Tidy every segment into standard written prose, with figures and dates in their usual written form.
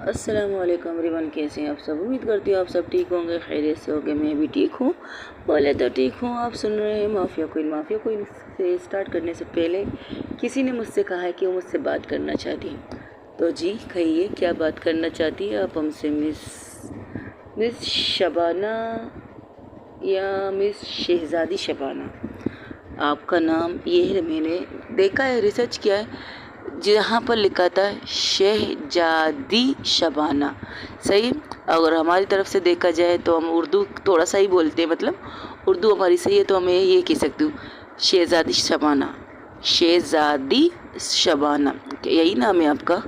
अस्सलाम वालेकुम एवरीवन, कैसे हैं आप सब। उम्मीद करती हूँ आप सब ठीक होंगे, खैरियत से होंगे। मैं भी ठीक हूँ, बोले तो ठीक हूँ। आप सुन रहे हैं माफिया क्वीन। माफिया क्वीन से स्टार्ट करने से पहले किसी ने मुझसे कहा है कि वो मुझसे बात करना चाहती है, तो जी कहिए क्या बात करना चाहती है आप हमसे। मिस शबाना या मिस शहज़ादी शबाना, आपका नाम ये है। मैंने देखा है, रिसर्च किया है, जहाँ पर लिखा था शहजादी शबाना। सही। अगर हमारी तरफ से देखा जाए तो हम उर्दू थोड़ा सा ही बोलते हैं, मतलब उर्दू हमारी सही है, तो हमें ये कह सकती हूँ शहजादी शबाना। शहजादी शबाना, यही नाम है आपका।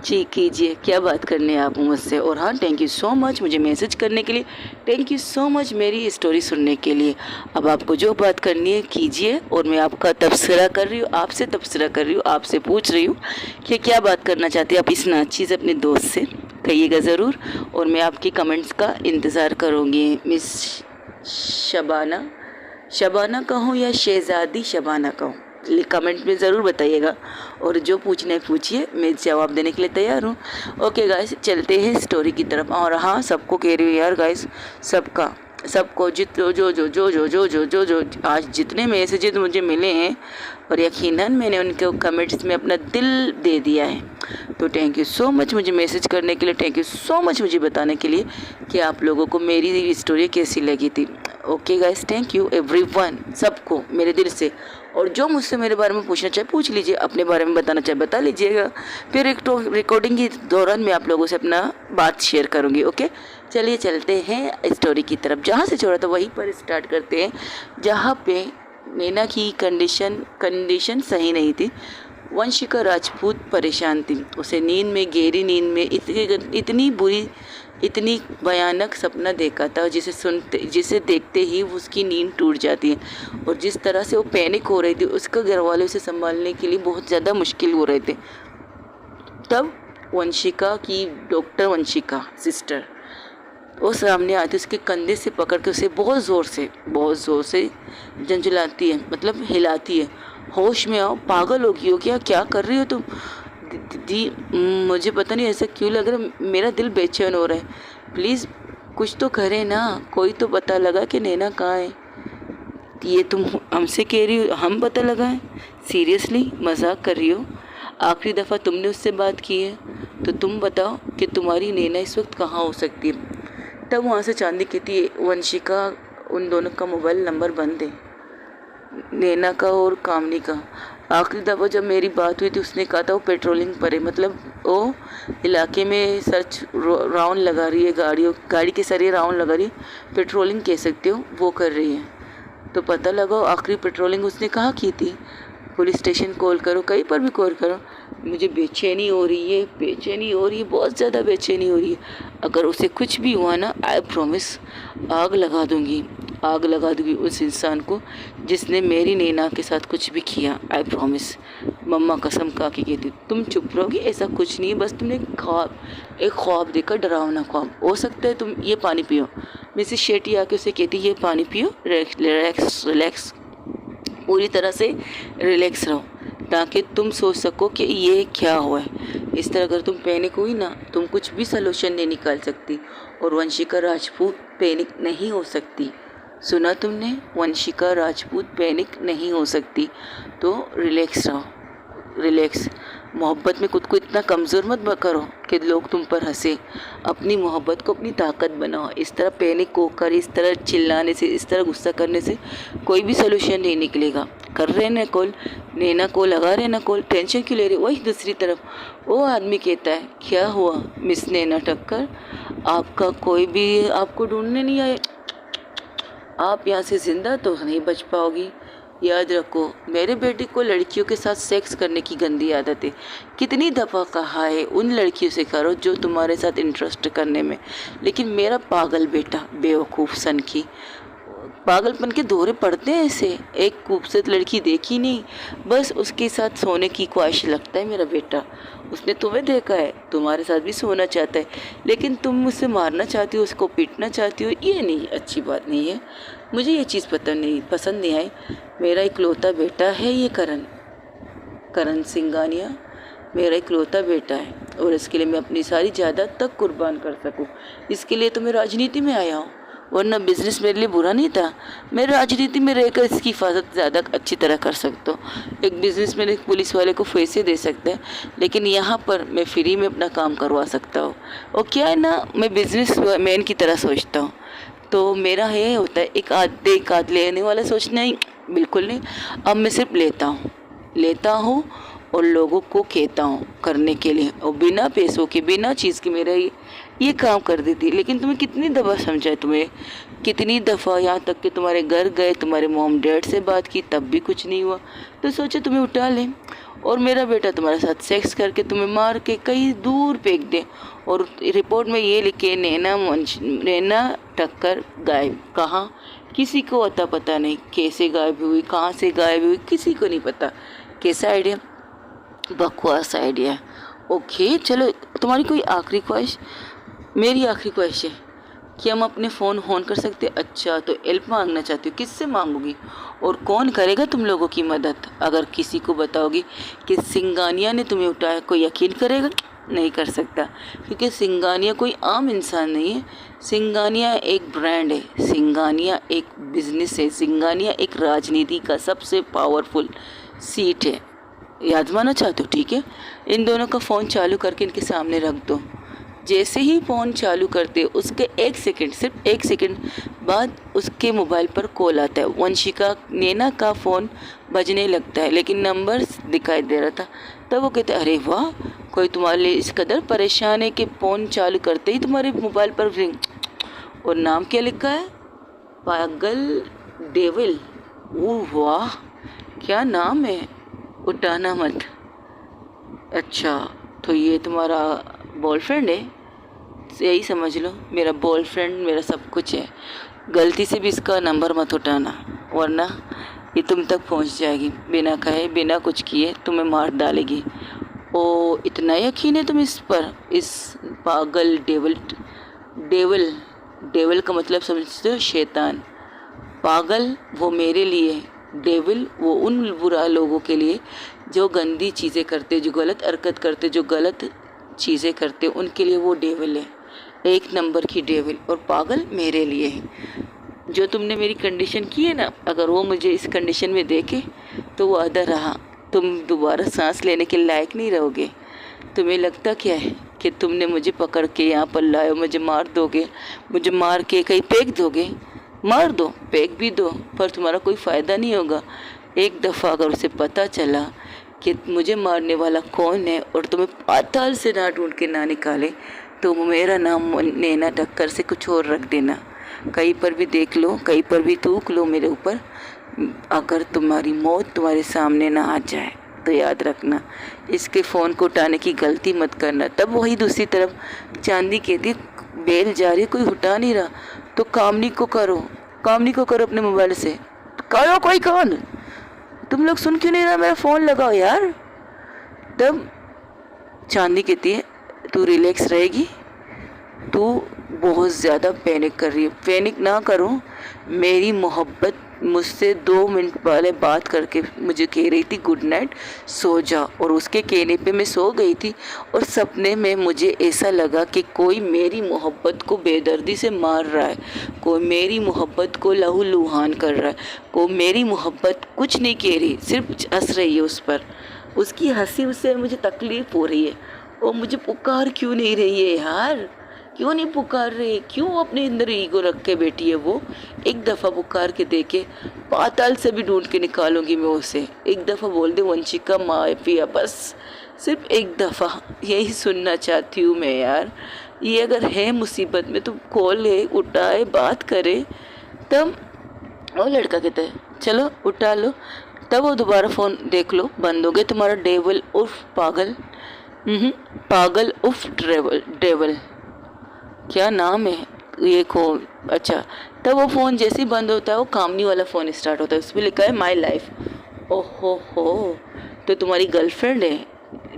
जी कीजिए, क्या बात करने हैं आप मुझसे। और हाँ, थैंक यू सो मच मुझे मैसेज करने के लिए, थैंक यू सो मच मेरी स्टोरी सुनने के लिए। अब आपको जो बात करनी है कीजिए, और मैं आपका तबसरा कर रही हूँ, आपसे तबसरा कर रही हूँ, आपसे पूछ रही हूँ कि क्या बात करना चाहती है आप इस नाचीज़ अपने दोस्त से। कहिएगा ज़रूर, और मैं आपकी कमेंट्स का इंतज़ार करूँगी। मिस शबाना, शबाना कहूँ या शहज़ादी शबाना कहूँ, कमेंट में ज़रूर बताइएगा। और जो पूछना है पूछिए, मैं जवाब देने के लिए तैयार हूँ। ओके गाइस, चलते हैं स्टोरी की तरफ। और हाँ, सबको कह रही हूँ यार गाइस, सबको जो आज जितने मैसेजेस मुझे मिले हैं, और यकीनन मैंने उनके कमेंट्स में अपना दिल दे दिया है, तो थैंक यू सो मच मुझे मैसेज करने के लिए, थैंक यू सो मच मुझे बताने के लिए कि आप लोगों को मेरी स्टोरी कैसी लगी थी। Okay guys, thank you everyone, सबको मेरे दिल से। और जो मुझसे मेरे बारे में पूछना चाहे पूछ लीजिए, अपने बारे में बताना चाहे बता लीजिएगा। फिर एक तो रिकॉर्डिंग के दौरान मैं आप लोगों से अपना बात शेयर करूँगी। ओके, चलिए चलते हैं स्टोरी की तरफ। जहाँ से छोड़ा था वहीं पर स्टार्ट करते हैं, जहाँ पे नैना की कंडीशन सही नहीं थी। वंशिका राजपूत परेशान थी। उसे नींद में, गहरी नींद में इतनी बुरी, इतनी भयानक सपना देखा था जिसे देखते ही उसकी नींद टूट जाती है। और जिस तरह से वो पैनिक हो रही थी, उसके घर वाले उसे संभालने के लिए बहुत ज़्यादा मुश्किल हो रहे थे। तब वंशिका की डॉक्टर वंशिका सिस्टर वो सामने आती, उसके कंधे से पकड़ के उसे बहुत ज़ोर से झंझलाती है, मतलब हिलाती है। होश में आओ, पागल हो गई हो क्या कर रही हो तुम। दी, मुझे पता नहीं ऐसा क्यों लग रहा है, मेरा दिल बेचैन हो रहा है, प्लीज़ कुछ तो करें ना, कोई तो पता लगा कि नैना कहाँ है। ये तुम हमसे कह रही हो हम पता लगाएं? सीरियसली मजाक कर रही हो? आखिरी दफ़ा तुमने उससे बात की है, तो तुम बताओ कि तुम्हारी नैना इस वक्त कहाँ हो सकती है। तब वहाँ से चांदी कहती है, वंशिका उन दोनों का मोबाइल नंबर बंद है, नैना का और कामनी का। आखिरी दफ़ा जब मेरी बात हुई थी उसने कहा था वो पेट्रोलिंग पर है, मतलब वो इलाके में सर्च राउंड लगा रही है, गाड़ी के सरिये राउंड लगा रही है, पेट्रोलिंग कह सकते हो, वो कर रही है। तो पता लगाओ आखिरी पेट्रोलिंग उसने कहाँ की थी। पुलिस स्टेशन कॉल करो, कहीं पर भी कॉल करो। मुझे बेचैनी हो रही है, बहुत ज़्यादा बेचैनी हो रही है। अगर उसे कुछ भी हुआ ना, आई प्रॉमिस आग लगा दूंगी उस इंसान को जिसने मेरी नैना के साथ कुछ भी किया। आई प्रॉमिस, मम्मा कसम खा के कहती। तुम चुप रहोगी? ऐसा कुछ नहीं है, बस तुमने एक ख्वाब देखा, डरावना ख्वाब। हो सकता है तुम ये पानी पियो। मिसेस शेट्टी आके उसे कहती ये पानी पियो, रिलैक्स, पूरी तरह से रिलैक्स रहो, ताकि तुम सोच सको कि ये क्या हुआ है। इस तरह अगर तुम पैनिक हुई ना, तुम कुछ भी सलूशन नहीं निकाल सकती, और वंशिका राजपूत पैनिक नहीं हो सकती। सुना तुमने? वंशिका राजपूत पैनिक नहीं हो सकती। तो रिलैक्स रहो, रिलैक्स। मोहब्बत में खुद को इतना कमज़ोर मत करो कि लोग तुम पर हंसे। अपनी मोहब्बत को अपनी ताकत बनाओ। इस तरह पैनिक होकर, इस तरह चिल्लाने से, इस तरह गुस्सा करने से कोई भी सोल्यूशन नहीं निकलेगा। कर रहे ना कॉल, नैना को लगा रहे ना कॉल, टेंशन क्यों ले रहे? वही दूसरी तरफ वो आदमी कहता है, क्या हुआ मिस नैना टक्कर, आपका कोई भी आपको ढूंढने नहीं आए, आप यहाँ से ज़िंदा तो नहीं बच पाओगी। याद रखो, मेरे बेटे को लड़कियों के साथ सेक्स करने की गंदी आदत है। कितनी दफ़ा कहा है उन लड़कियों से करो जो तुम्हारे साथ इंटरेस्ट करने में, लेकिन मेरा पागल बेटा बेवकूफ़ सन की पागलपन के दौरे पड़ते हैं ऐसे। एक खूबसूरत लड़की देखी नहीं, बस उसके साथ सोने की ख्वाहिश लगता है मेरा बेटा। उसने तुम्हें देखा है, तुम्हारे साथ भी सोना चाहता है, लेकिन तुम मुझसे मारना चाहती हो, उसको पीटना चाहती हो। ये नहीं, अच्छी बात नहीं है। मुझे ये चीज़ पसंद नहीं आई। मेरा इकलौता बेटा है ये करण सिंघानिया, मेरा इकलौता बेटा है और इसके लिए मैं अपनी सारी जायदाद तक कुर्बान कर सकूं, इसके लिए तो मैं राजनीति में आया हूँ। वरना बिजनेस मेरे लिए बुरा नहीं था, मैं राजनीति में रहकर इसकी हिफाजत ज़्यादा अच्छी तरह कर सकता हूँ। एक बिजनेस मैन एक पुलिस वाले को पैसे दे सकता है, लेकिन यहाँ पर मैं फ्री में अपना काम करवा सकता हूँ। और क्या है ना, मैं बिजनेस मैन की तरह सोचता हूँ। तो मेरा ये होता है, एक आध लेने वाला सोचना ही बिल्कुल नहीं। अब मैं सिर्फ लेता हूँ और लोगों को कहता हूँ करने के लिए, और बिना पैसों के बिना चीज़ के मेरा ये काम कर देती। लेकिन तुम्हें कितनी दफ़ा समझाए, तुम्हें कितनी दफ़ा, यहाँ तक कि तुम्हारे घर गए, तुम्हारे मॉम डैड से बात की, तब भी कुछ नहीं हुआ। तो सोचे तुम्हें उठा लें और मेरा बेटा तुम्हारे साथ सेक्स करके तुम्हें मार के कहीं दूर फेंक दे, और रिपोर्ट में ये लिखे नैना टक्कर गायब। कहाँ, किसी को अता पता नहीं, कैसे गायब हुई, कहाँ से गायब हुई, किसी को नहीं पता। कैसा आइडिया, बकवास आइडिया है। ओके चलो, तुम्हारी कोई आखिरी ख्वाहिश? मेरी आखिरी ख्वाहिश है कि हम अपने फ़ोन ऑन कर सकते। अच्छा, तो हेल्प मांगना चाहती हो, किससे मांगोगी और कौन करेगा तुम लोगों की मदद? अगर किसी को बताओगी कि सिंगानिया ने तुम्हें उठाया, कोई यकीन करेगा? नहीं कर सकता, क्योंकि सिंगानिया कोई आम इंसान नहीं है। सिंगानिया एक ब्रांड है, सिंगानिया एक बिजनेस है, सिंगानिया एक राजनीति का सबसे पावरफुल सीट है। आजमाना चाहते हो? ठीक है, इन दोनों का फ़ोन चालू करके इनके सामने रख दो। जैसे ही फ़ोन चालू करते उसके सिर्फ एक सेकंड बाद उसके मोबाइल पर कॉल आता है। वंशिका नैना का फ़ोन बजने लगता है, लेकिन नंबर दिखाई दे रहा था। तब वो कहते, अरे वाह, कोई तुम्हारे लिए इस कदर परेशान है कि फ़ोन चालू करते ही तुम्हारे मोबाइल पर रिंग। और नाम क्या लिखा है? पागल डेविल। ओह वाह, क्या नाम है, उठाना मत। अच्छा, तो ये तुम्हारा बॉयफ्रेंड है? यही समझ लो, मेरा बॉयफ्रेंड मेरा सब कुछ है। गलती से भी इसका नंबर मत उठाना, वरना ये तुम तक पहुंच जाएगी, बिना कहे बिना कुछ किए तुम्हें मार डालेगी। ओ, इतना यकीन है तुम इस पर? इस पागल डेविल का मतलब समझते हो? शैतान। पागल वो मेरे लिए, डेविल वो उन बुरा लोगों के लिए जो गंदी चीज़ें करते, जो गलत हरकत करते, जो गलत चीज़ें करते, उनके लिए वो डेविल है, एक नंबर की डेविल। और पागल मेरे लिए है। जो तुमने मेरी कंडीशन की है ना, अगर वो मुझे इस कंडीशन में देखे तो वो आधा रहा, तुम दोबारा सांस लेने के लायक नहीं रहोगे। तुम्हें लगता क्या है कि तुमने मुझे पकड़ के यहाँ पर लाए, मुझे मार दोगे, मुझे मार के कहीं फेंक दोगे? मार दो, फेंक भी दो, पर तुम्हारा कोई फ़ायदा नहीं होगा। एक दफ़ा अगर उसे पता चला कि मुझे मारने वाला कौन है और तुम्हें पाताल से ना ढूंढ के ना निकाले, तो मेरा नाम नैना टक्कर से कुछ और रख देना। कहीं पर भी देख लो, कहीं पर भी थूक लो मेरे ऊपर, अगर तुम्हारी मौत तुम्हारे सामने ना आ जाए तो याद रखना, इसके फ़ोन को उठाने की गलती मत करना। तब वही दूसरी तरफ चांदी कहती, बेल जा रही, कोई उठा नहीं रहा, तो कामनी को करो अपने मोबाइल से। करो, कोई कौन? तुम लोग सुन क्यों नहीं रहा? मेरा फ़ोन लगाओ यार। तब चांदी कहती है, तू रिलैक्स रहेगी, तू बहुत ज़्यादा पैनिक कर रही है। पैनिक ना करो, मेरी मोहब्बत मुझसे 2 मिनट पहले बात करके मुझे कह रही थी गुड नाइट, सो जा। और उसके कहने पे मैं सो गई थी, और सपने में मुझे ऐसा लगा कि कोई मेरी मोहब्बत को बेदर्दी से मार रहा है, कोई मेरी मोहब्बत को लहू लुहान कर रहा है, कोई मेरी मोहब्बत कुछ नहीं कह रही, सिर्फ हंस रही है उस पर। उसकी हंसी उससे मुझे तकलीफ़ हो रही है, और मुझे पुकार क्यों नहीं रही है यार? क्यों नहीं पुकार रही? क्यों अपने अंदर ईगो रख के बैठी है वो? एक दफ़ा पुकार के देखे, पाताल से भी ढूंढ के निकालूंगी मैं उसे। एक दफ़ा बोल दे वंशिका माफिया, बस सिर्फ एक दफ़ा यही सुनना चाहती हूँ मैं यार। ये अगर है मुसीबत में तो कॉल है, उठाए, बात करे। तब वो लड़का कहता है चलो उठा लो। तब वो दोबारा फ़ोन देख लो, बंद हो गया तुम्हारा डेविल उर्फ पागल। पागल उर्फ डेविल, क्या नाम है ये को? अच्छा, तब वो फ़ोन जैसे ही बंद होता है, वो कामनी वाला फ़ोन स्टार्ट होता है, उसमें लिखा है माई लाइफ। ओहो हो, तो तुम्हारी गर्लफ्रेंड है?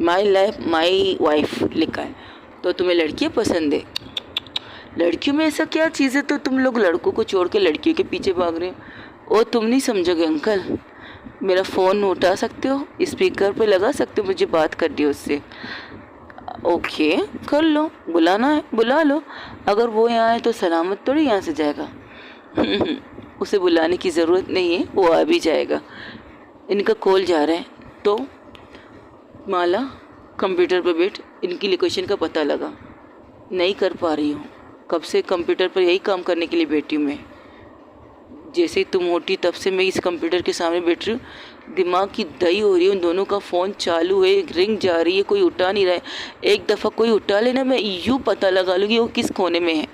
माई लाइफ माई वाइफ लिखा है, तो तुम्हें लड़कियाँ पसंद है? लड़कियों में ऐसा क्या चीज़ है तो तुम लोग लड़कों को छोड़ के लड़कियों के पीछे भाग रहे हो? ओ तुम नहीं समझोगे अंकल, मेरा फ़ोन उठा सकते हो, स्पीकर पे लगा सकते हो, मुझे बात करनी है उससे। ओके कर लो, बुलाना है बुला लो। अगर वो यहाँ है तो सलामत थोड़ी यहाँ से जाएगा। उसे बुलाने की ज़रूरत नहीं है, वो आ भी जाएगा। इनका कॉल जा रहा है। तो माला कंप्यूटर पर बैठ, इनकी लोकेशन का पता लगा। नहीं कर पा रही हूँ, कब से कंप्यूटर पर यही काम करने के लिए बैठी हूँ मैं। जैसे तुम उठी तब से मैं इस कंप्यूटर के सामने बैठ रही हूँ, दिमाग की दही हो रही है। उन दोनों का फ़ोन चालू है, रिंग जा रही है, कोई उठा नहीं रहा है। एक दफ़ा कोई उठा लेना, मैं यूँ पता लगा लूँगी वो किस कोने में है।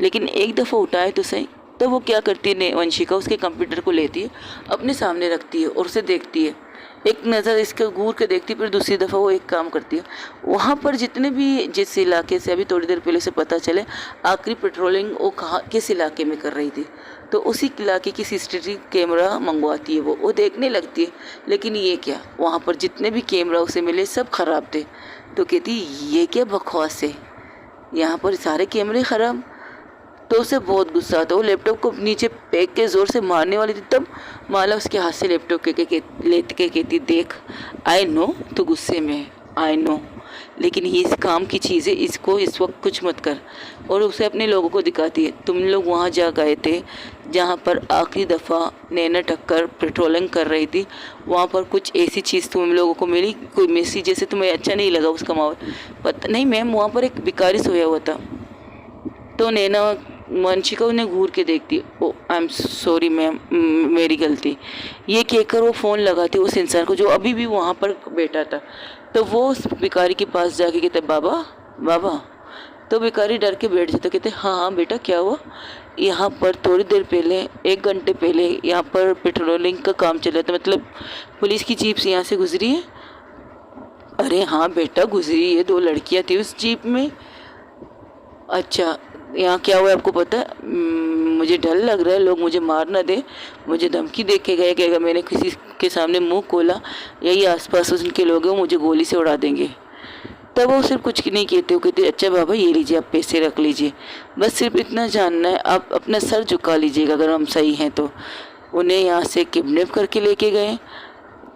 लेकिन एक दफ़ा उठाए तो सही। तो वो क्या करती है वंशिका, उसके कंप्यूटर को लेती है, अपने सामने रखती है और उसे देखती है। एक नज़र इसके घूर के देखती, फिर दूसरी दफ़ा वो एक काम करती है। वहाँ पर जितने भी जिस इलाके से अभी थोड़ी देर पहले से पता चले आखिरी पेट्रोलिंग वो कहाँ किस इलाके में कर रही थी, तो उसी इलाके की सीसीटीवी कैमरा मंगवाती है। वो देखने लगती है। लेकिन ये क्या, वहाँ पर जितने भी कैमरा उसे मिले सब ख़राब थे। तो कहती ये क्या बकवास है, यहाँ पर सारे कैमरे ख़राब। तो उसे बहुत गुस्सा आता। वो लैपटॉप को नीचे फेंक के ज़ोर से मारने वाली थी, तब माला उसके हाथ से लैपटॉप लेते के कहती देख, आई नो तो गुस्से में है, आई नो, लेकिन ये इस काम की चीज़ है, इसको इस वक्त कुछ मत कर। और उसे अपने लोगों को दिखाती है, तुम लोग वहाँ जा गए थे जहाँ पर आखिरी दफ़ा नैना टक्कर पेट्रोलिंग कर रही थी। वहाँ पर कुछ ऐसी चीज़ तुम लोगों को मिली, कोई मैसेज जैसे तुम्हें अच्छा नहीं लगा उसका माहौल। पता नहीं मैम, वहाँ पर एक भिखारी सोया हुआ था। तो नैना वंशिका उन्हें घूर के देखती, ओ आई एम सॉरी मैम, मेरी गलती। ये कहकर वो फ़ोन लगाती उस इंसान को जो अभी भी वहाँ पर बैठा था। तो वो उस भिखारी के पास जाके कहते बाबा बाबा। तो भिखारी डर के बैठ जाता, कहते हाँ हाँ बेटा क्या हुआ। यहाँ पर थोड़ी देर पहले, 1 घंटे पहले यहाँ पर पेट्रोलिंग का काम चल रहा था, मतलब पुलिस की जीप से यहाँ से गुजरी है। अरे हाँ बेटा गुजरी है, 2 लड़कियाँ थी उस जीप में। अच्छा यहाँ क्या हुआ आपको पता है? मुझे डर लग रहा है, लोग मुझे मार ना दे। मुझे धमकी दे के गए कि अगर मैंने किसी के सामने मुंह खोला, यही आसपास उनके लोग हैं, वो मुझे गोली से उड़ा देंगे। तब वो सिर्फ कुछ नहीं कहते, वो कहते अच्छा बाबा ये लीजिए, आप पैसे रख लीजिए, बस सिर्फ इतना जानना है, आप अपना सर झुका लीजिएगा अगर हम सही हैं तो। उन्हें यहाँ से किडनैप करके लेके गए।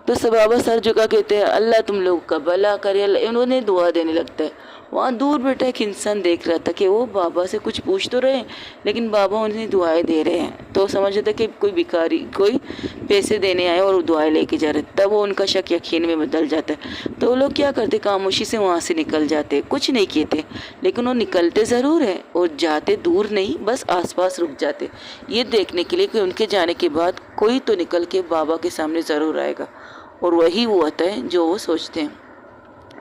तो सब बाबा सर झुका कहते हैं अल्लाह तुम लोग का भला करे, उन्होंने दुआ देने लगता है। वहाँ दूर बैठा एक इंसान देख रहा था कि वो बाबा से कुछ पूछ तो रहे, लेकिन बाबा उन्हें दुआएं दे रहे हैं। तो समझ रहा था कि कोई भिखारी कोई पैसे देने आए और दुआएं लेके जा रहे। तब वो उनका शक यकीन में बदल जाता है। तो वो लोग क्या करते, खामोशी से वहाँ से निकल जाते, कुछ नहीं कहते, लेकिन वो निकलते ज़रूर है और जाते दूर नहीं, बस आसपास रुक जाते, ये देखने के लिए कि उनके जाने के बाद कोई तो निकल के बाबा के सामने ज़रूर आएगा। और वही वो होता है जो वो सोचते हैं।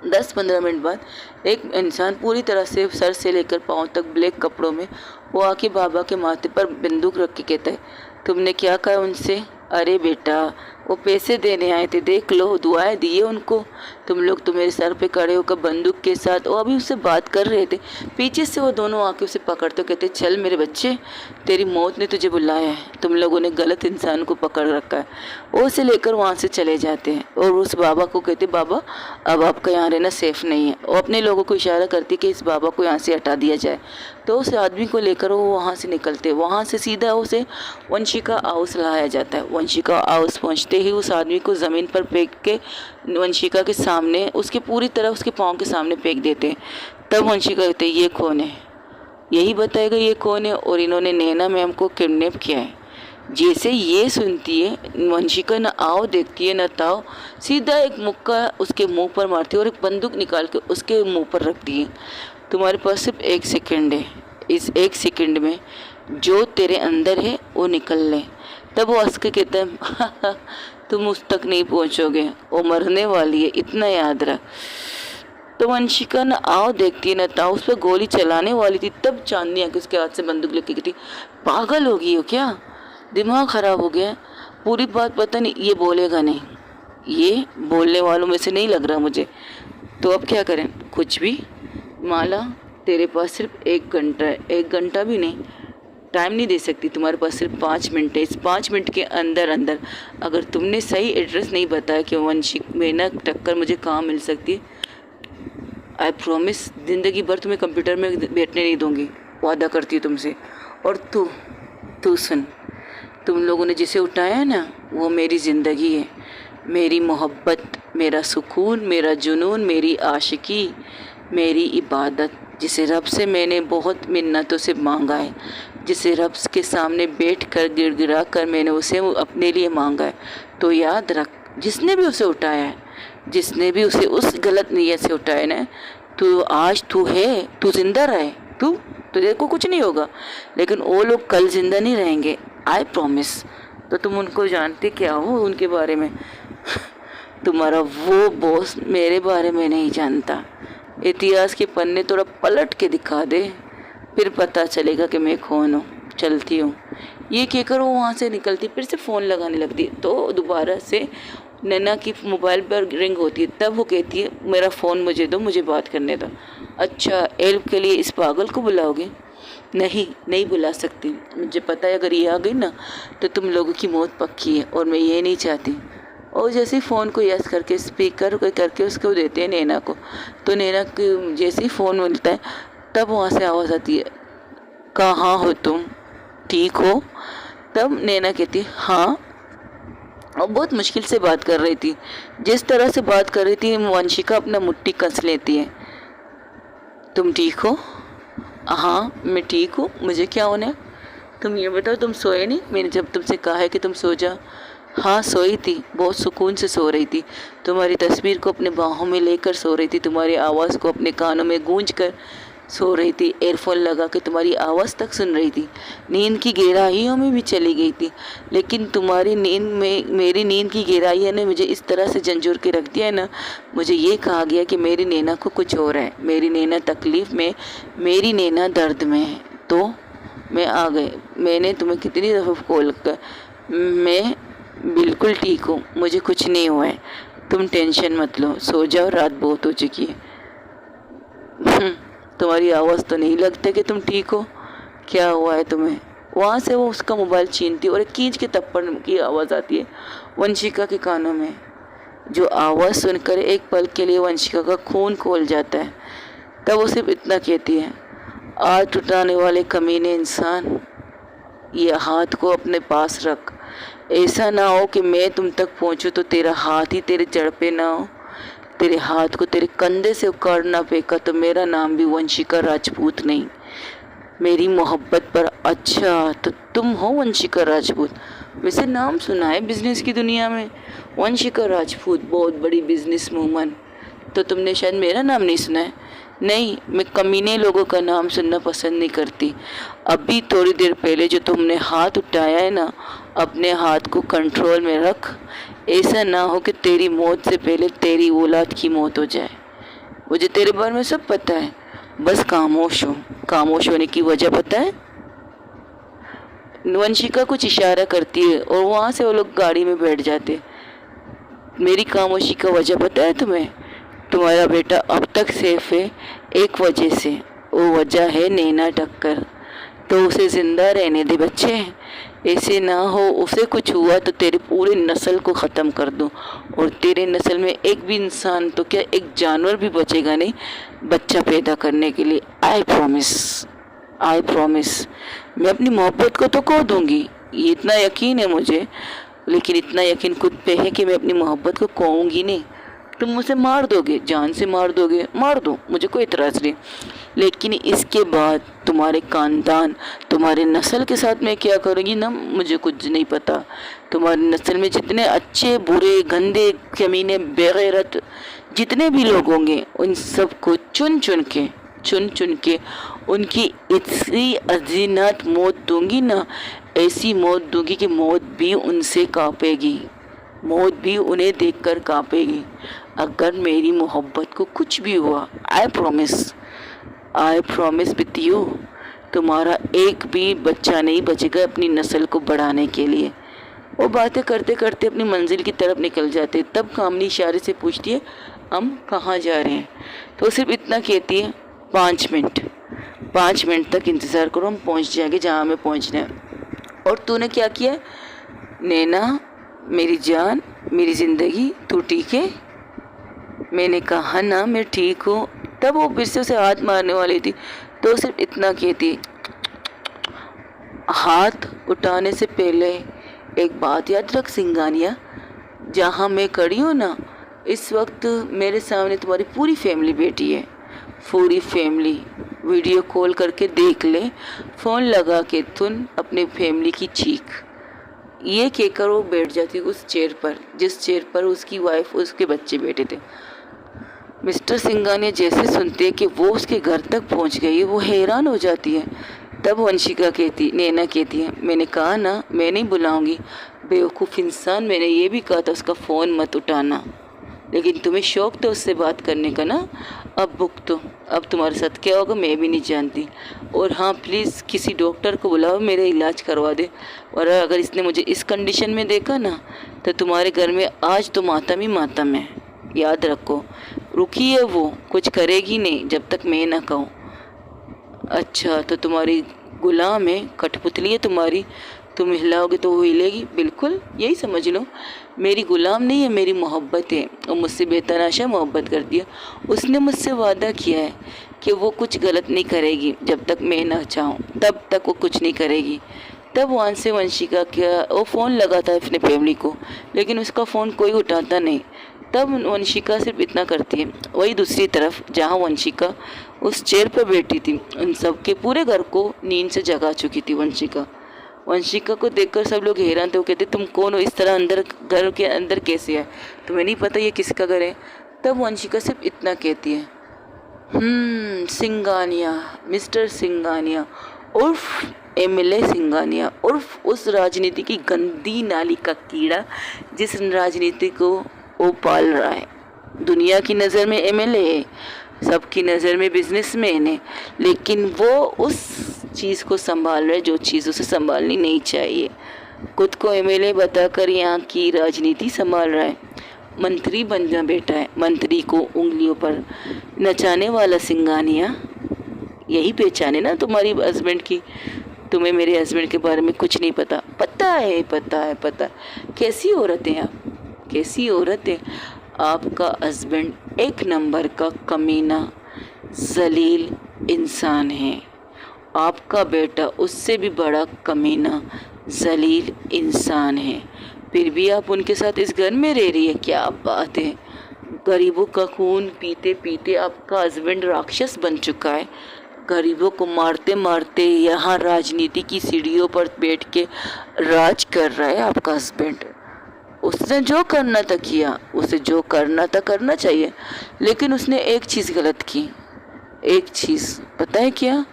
10-15 मिनट बाद एक इंसान पूरी तरह से सर से लेकर पाँव तक ब्लैक कपड़ों में वो आके बाबा के माथे पर बंदूक रख के कहता है तुमने क्या कहा उनसे? अरे बेटा वो पैसे देने आए थे, देख लो दुआएं दिए उनको। तुम लोग तो मेरे सर पे खड़े होकर बंदूक के साथ, वो अभी उससे बात कर रहे थे, पीछे से वो दोनों आके उसे पकड़ते कहते चल मेरे बच्चे, तेरी मौत ने तुझे बुलाया है, तुम लोगों ने गलत इंसान को पकड़ रखा है। वो उसे लेकर वहाँ से चले जाते हैं और उस बाबा को कहते बाबा अब आपका यहाँ रहना सेफ नहीं है। वो अपने लोगों को इशारा करती कि इस बाबा को यहाँ से हटा दिया जाए। तो उस आदमी को लेकर वो वहाँ से निकलते, वहाँ से सीधा उसे वंशिका हाउस लाया जाता है। वंशिका हाउस पहुँचते ही उस आदमी को ज़मीन पर फेंक के वंशिका के सामने, उसके पूरी तरह उसके पाँव के सामने फेंक देते हैं। तब वंशिका कहते हैं ये कौन है, यही बताएगा ये कौन है, और इन्होंने नैना मैम को किडनैप किया है। जैसे ये सुनती है वंशिका न आओ देखती है न ताओ, सीधा एक मुक्का उसके मुंह पर मारती है और एक बंदूक निकाल के उसके मुंह पर रखती है। तुम्हारे पास सिर्फ 1 सेकंड है, इस 1 सेकंड में जो तेरे अंदर है वो निकल ले। तब वो हंस के कहता है तुम उस तक नहीं पहुंचोगे, वो मरने वाली है, इतना याद रख। तो वंशिका न आओ देखती है न ताओ उस पर गोली चलाने वाली थी, तब चांदनी आके उसके हाथ से बंदूक लेके कहती पागल हो गई हो क्या, दिमाग ख़राब हो गया, पूरी बात पता नहीं, ये बोलेगा नहीं, ये बोलने वालों में से नहीं लग रहा मुझे, तो अब क्या करें? कुछ भी। माला तेरे पास सिर्फ 1 घंटा है, 1 घंटा भी नहीं, टाइम नहीं दे सकती, तुम्हारे पास सिर्फ 5 मिनट है। इस 5 मिनट के अंदर अंदर अगर तुमने सही एड्रेस नहीं बताया कि वंशिक में न टक्कर मुझे कहाँ मिल सकती है, आई प्रॉमिस ज़िंदगी भर तुम्हें कंप्यूटर में बैठने नहीं दूँगी, वादा करती हूँ तुमसे। और तू सुन, तुम लोगों ने जिसे उठाया है ना, वो मेरी ज़िंदगी है, मेरी मोहब्बत, मेरा सुकून, मेरा जुनून, मेरी आशिकी, मेरी इबादत, जिसे रब से मैंने बहुत मिन्नतों से मांगा है, जिसे रब के सामने बैठकर गिड़गिड़ा कर मैंने उसे अपने लिए मांगा है। तो याद रख, जिसने भी उसे उठाया है, जिसने भी उसे उस गलत नीयत से उठाया ना, तो आज तू है, तू जिंदा रहे, तुझे को कुछ नहीं होगा, लेकिन वो लोग कल जिंदा नहीं रहेंगे, आई प्रॉमिस। तो तुम उनको जानते क्या हो उनके बारे में? तुम्हारा वो बॉस मेरे बारे में नहीं जानता। इतिहास के पन्ने थोड़ा पलट के दिखा दे, फिर पता चलेगा कि मैं कौन हूँ। चलती हूँ। ये कहकर वो वहाँ से निकलती, फिर से फ़ोन लगाने लगती। तो दोबारा से नैना की मोबाइल पर रिंग होती है। तब वो कहती है, मेरा फ़ोन मुझे दो, मुझे बात करने दो। अच्छा, हेल्प के लिए इस पागल को बुलाओगे? नहीं बुला सकती। मुझे पता है अगर ये आ गई ना तो तुम लोगों की मौत पक्की है, और मैं ये नहीं चाहती। और जैसे ही फ़ोन को यस करके स्पीकर करके उसको देते हैं नैना को, तो नैना को जैसे ही फ़ोन मिलता है तब वहाँ से आवाज़ आती है, कहाँ हो तुम, ठीक हो? तब नैना कहती है हाँ, और बहुत मुश्किल से बात कर रही थी। जिस तरह से बात कर रही थी, वंशिका अपना मुट्ठी कस लेती है। तुम ठीक हो? हाँ मैं ठीक हूँ, मुझे क्या होना है? तुम ये बताओ, तुम सोए नहीं? मैंने जब तुमसे कहा है कि तुम सो जा। हाँ सोई थी, बहुत सुकून से सो रही थी। तुम्हारी तस्वीर को अपने बाहों में लेकर सो रही थी, तुम्हारी आवाज़ को अपने कानों में गूंज कर सो रही थी, एयरफोन लगा के तुम्हारी आवाज़ तक सुन रही थी। नींद की गहराइयों में भी चली गई थी, लेकिन तुम्हारी नींद में मेरी नींद की गहराइयों ने मुझे इस तरह से झंझोर के रख दिया है ना। मुझे ये कहा गया कि मेरी नैना को कुछ हो रहा है, मेरी नैना तकलीफ़ में, मेरी नैना दर्द में है। तो मैं आ गई। मैंने तुम्हें कितनी दफ़ा कॉल कर, मैं बिल्कुल ठीक हूँ, मुझे कुछ नहीं हुआ है, तुम टेंशन मत लो, सो जाओ, रात बहुत हो चुकी है। तुम्हारी आवाज़ तो नहीं लगता कि तुम ठीक हो, क्या हुआ है तुम्हें? वहाँ से वो उसका मोबाइल छीनती और एक खींच के थप्पड़ की आवाज़ आती है वंशिका के कानों में। जो आवाज़ सुनकर एक पल के लिए वंशिका का खून खौल जाता है। तब वो सिर्फ इतना कहती है, आज उठाने वाले कमीने इंसान, ये हाथ को अपने पास रख। ऐसा ना हो कि मैं तुम तक पहुंचूं तो तेरा हाथ ही तेरे जड़ पे ना हो, तेरे हाथ को तेरे कंधे से उखाड़ना फेंका तो मेरा नाम भी वंशिका राजपूत नहीं। मेरी मोहब्बत पर। अच्छा, तो तुम हो वंशिका राजपूत? वैसे नाम सुना है बिजनेस की दुनिया में, वंशिका राजपूत, बहुत बड़ी बिजनेस वूमन। तो तुमने शायद मेरा नाम नहीं सुना है। नहीं, मैं कमीने लोगों का नाम सुनना पसंद नहीं करती। अभी थोड़ी देर पहले जो तुमने हाथ उठाया है ना, अपने हाथ को कंट्रोल में रख। ऐसा ना हो कि तेरी मौत से पहले तेरी औलाद की मौत हो जाए। मुझे तेरे बारे में सब पता है, बस खामोश हो। खामोश होने की वजह पता है? वंशिका कुछ इशारा करती है और वहाँ से वो लोग गाड़ी में बैठ जाते। मेरी खामोशी का वजह पता है तुम्हें? तुम्हारा बेटा अब तक सेफ है एक वजह से, वो वजह है नैना टक्कर। तो उसे ज़िंदा रहने दे बच्चे, ऐसे ना हो उसे कुछ हुआ तो तेरी पूरी नस्ल को ख़त्म कर दूँ, और तेरे नस्ल में एक भी इंसान तो क्या एक जानवर भी बचेगा नहीं बच्चा पैदा करने के लिए। I promise. मैं अपनी मोहब्बत को तो खो दूँगी, ये इतना यकीन है मुझे, लेकिन इतना यकीन खुद पे है कि मैं अपनी मोहब्बत को खोऊंगी नहीं। तुम मुझे मार दोगे, जान से मार दोगे, मार दो, मुझे कोई इतराज़ नहीं, लेकिन इसके बाद तुम्हारे खानदान, तुम्हारे नस्ल के साथ मैं क्या करूँगी ना, मुझे कुछ नहीं पता। तुम्हारी नस्ल में जितने अच्छे बुरे गंदे कमीने बेगैरत जितने भी लोग होंगे, उन सबको चुन चुन के उनकी इतनी अजीनात मौत दूंगी ना, ऐसी मौत दूंगी कि मौत भी उनसे कांपेगी, मौत भी उन्हें देखकर कांपेगी। अगर मेरी मोहब्बत को कुछ भी हुआ, आई प्रॉमिस विथ यू, तुम्हारा एक भी बच्चा नहीं बचेगा अपनी नस्ल को बढ़ाने के लिए। वो बातें करते करते अपनी मंजिल की तरफ निकल जाते। तब कामनी इशारे से पूछती है, हम कहाँ जा रहे हैं? तो सिर्फ इतना कहती है, 5 मिनट तक इंतज़ार करो, हम पहुँच जाएंगे जहाँ हमें पहुँचना है। और तूने क्या किया? नैना मेरी जान, मेरी ज़िंदगी, तू ठीक है? मैंने कहा ना मैं ठीक हूँ। तब वो फिर से उसे हाथ मारने वाली थी, तो सिर्फ इतना कहती, हाथ उठाने से पहले एक बात याद रख सिंगानिया, जहाँ मैं खड़ी हूँ ना, इस वक्त मेरे सामने तुम्हारी पूरी फैमिली बैठी है, पूरी फैमिली। वीडियो कॉल करके देख ले, फ़ोन लगा के तुम अपने फैमिली की चीख। ये कहकर वो बैठ जाती उस चेयर पर, जिस चेयर पर उसकी वाइफ उसके बच्चे बैठे थे। मिस्टर सिंगानिया जैसे सुनते हैं कि वो उसके घर तक पहुंच गई, वो हैरान हो जाती है। तब नैना कहती है, मैंने कहा ना मैं नहीं बुलाऊंगी, बेवकूफ़ इंसान, मैंने ये भी कहा था उसका फ़ोन मत उठाना, लेकिन तुम्हें शौक़ था उससे बात करने का ना। अब भुगतो, अब तुम्हारे साथ क्या होगा मैं भी नहीं जानती। और हाँ, प्लीज़ किसी डॉक्टर को बुलाओ, मेरा इलाज करवा दे, और अगर इसने मुझे इस कंडीशन में देखा ना तो तुम्हारे घर में आज तो मातम ही मातम है, याद रखो। रुकी है वो, कुछ करेगी नहीं जब तक मैं ना कहूँ। अच्छा, तो तुम्हारी गुलाम है, कठपुतली है तुम्हारी, तुम हिलाओगे तो वो हिलेगी, बिल्कुल यही समझ लो। मेरी गुलाम नहीं है, मेरी मोहब्बत है, और मुझसे बेतनाशा मोहब्बत करती है। उसने मुझसे वादा किया है कि वो कुछ गलत नहीं करेगी, जब तक मैं ना चाहूँ तब तक वो कुछ नहीं करेगी। तब वहाँ से वंशिका क्या, वो फ़ोन लगाता है अपने फैमिली को, लेकिन उसका फ़ोन कोई उठाता नहीं। तब वंशिका सिर्फ इतना करती है, वही दूसरी तरफ जहाँ वंशिका उस चेयर पर बैठी थी, उन सब के पूरे घर को नींद से जगा चुकी थी वंशिका। वंशिका को देखकर सब लोग हैरान थे, वो कहते तुम कौन हो, इस तरह अंदर घर के अंदर कैसे है, तुम्हें नहीं पता ये किसका घर है। तब वंशिका सिर्फ इतना कहती है, सिंगानिया, मिस्टर सिंगानिया उर्फ एमएलए सिंगानिया, उर्फ उस राजनीति की गंदी नाली का कीड़ा जिस राजनीति को वो पाल रहा है। दुनिया की नज़र में एमएलए है, सबकी नज़र में बिजनेसमैन है, लेकिन वो उस चीज़ को संभाल रहा है जो चीज़ उसे संभालनी नहीं चाहिए। खुद को एमएलए बताकर यहाँ की राजनीति संभाल रहा है, मंत्री बनना बेटा है, मंत्री को उंगलियों पर नचाने वाला सिंगानिया। यही पहचाने ना तुम्हारी हस्बैंड की। तुम्हें मेरे हस्बैंड के बारे में कुछ नहीं पता। पता है, पता है, पता। कैसी औरत हैं आप, कैसी औरत है आपका हस्बैंड, एक नंबर का कमीना जलील इंसान है। आपका बेटा उससे भी बड़ा कमीना जलील इंसान है, फिर भी आप उनके साथ इस घर में रह रही है, क्या बात है। गरीबों का खून पीते पीते आपका हस्बैंड राक्षस बन चुका है। गरीबों को मारते मारते यहाँ राजनीति की सीढ़ियों पर बैठ के राज कर रहा है आपका हस्बैंड। उसने जो करना था किया, उसे जो करना था करना चाहिए, लेकिन उसने एक चीज़ गलत की। एक चीज़ पता है क्या?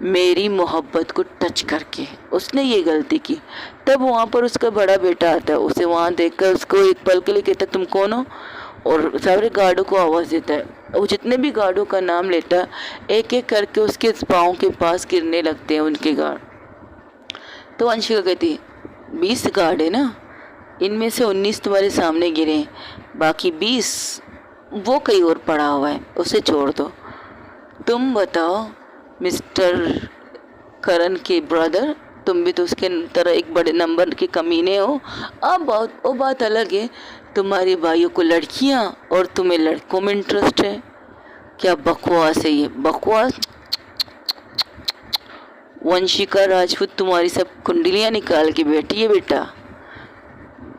मेरी मोहब्बत को टच करके उसने ये गलती की। तब वहाँ पर उसका बड़ा बेटा आता है, उसे वहाँ देखकर उसको एक पल के लिए कहता है तुम कौन हो, और सारे गार्डों को आवाज़ देता है। वो जितने भी गार्डों का नाम लेता है, एक एक करके उसके पाँव के पास गिरने लगते हैं उनके गार्ड। तो वंशिका कहती है 20 गार्ड है ना, इनमें से 19 तुम्हारे सामने गिरे, बाकी 20 वो कहीं और पड़ा हुआ है, उसे छोड़ दो। तुम बताओ मिस्टर करण के ब्रदर, तुम भी तो उसके तरह एक बड़े नंबर के कमीने हो। अब वो बात अलग है, तुम्हारे भाइयों को लड़कियां और तुम्हें लड़कों में इंटरेस्ट है। क्या बकवास है ये, बकवास। वंशिका राजपूत तुम्हारी सब कुंडलियां निकाल के बैठी है बेटा।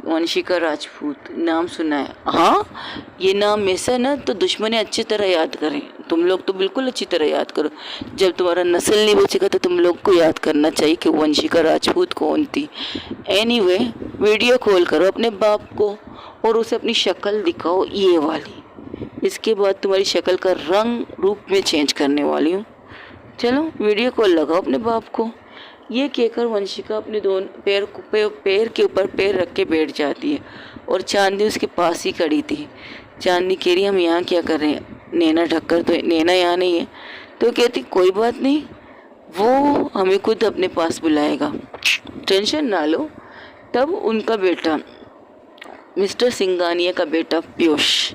वंशिका राजपूत नाम सुना है? हाँ, ये नाम ऐसा ना तो दुश्मने अच्छी तरह याद करें। तुम लोग तो बिल्कुल अच्छी तरह याद करो। जब तुम्हारा नस्ल नहीं बचेगा तो तुम लोग को याद करना चाहिए कि वंशिका राजपूत कौन थी। एनीवे, वीडियो कॉल करो अपने बाप को और उसे अपनी शक्ल दिखाओ, ये वाली। इसके बाद तुम्हारी शक्ल का रंग रूप में चेंज करने वाली हूँ। चलो वीडियो कॉल लगाओ अपने बाप को। ये कहकर वंशिका अपने दोनों पैर के ऊपर पैर रख के बैठ जाती है, और चांदी उसके पास ही खड़ी थी। चांदी कह रही हम यहाँ क्या कर रहे हैं, नैना ठक्कर तो नैना यहाँ नहीं है। तो कहती कोई बात नहीं, वो हमें खुद अपने पास बुलाएगा, टेंशन ना लो। तब उनका बेटा मिस्टर सिंगानिया का बेटा पीयूष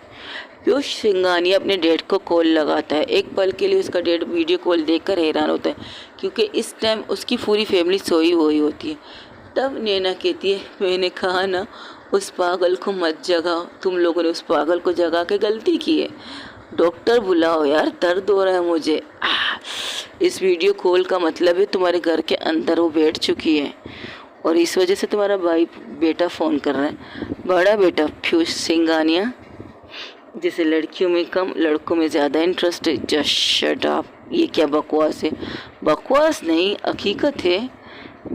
सिंगानिया अपने डैड को कॉल लगाता है। एक पल के लिए उसका डैड वीडियो कॉल देखकर हैरान होता है, क्योंकि इस टाइम उसकी पूरी फैमिली सोई हुई होती है। तब नैना कहती है मैंने कहा ना उस पागल को मत जगाओ, तुम लोगों ने उस पागल को जगा के गलती की है। डॉक्टर बुलाओ यार, दर्द हो रहा है मुझे। इस वीडियो कॉल का मतलब है तुम्हारे घर के अंदर वो बैठ चुकी है, और इस वजह से तुम्हारा भाई बेटा फ़ोन कर रहा है, बड़ा बेटा पीयूष सिंघानिया, जिसे लड़कियों में कम लड़कों में ज़्यादा इंटरेस्ट है। Just shut up. ये क्या बकवास है? बकवास नहीं, हकीकत है,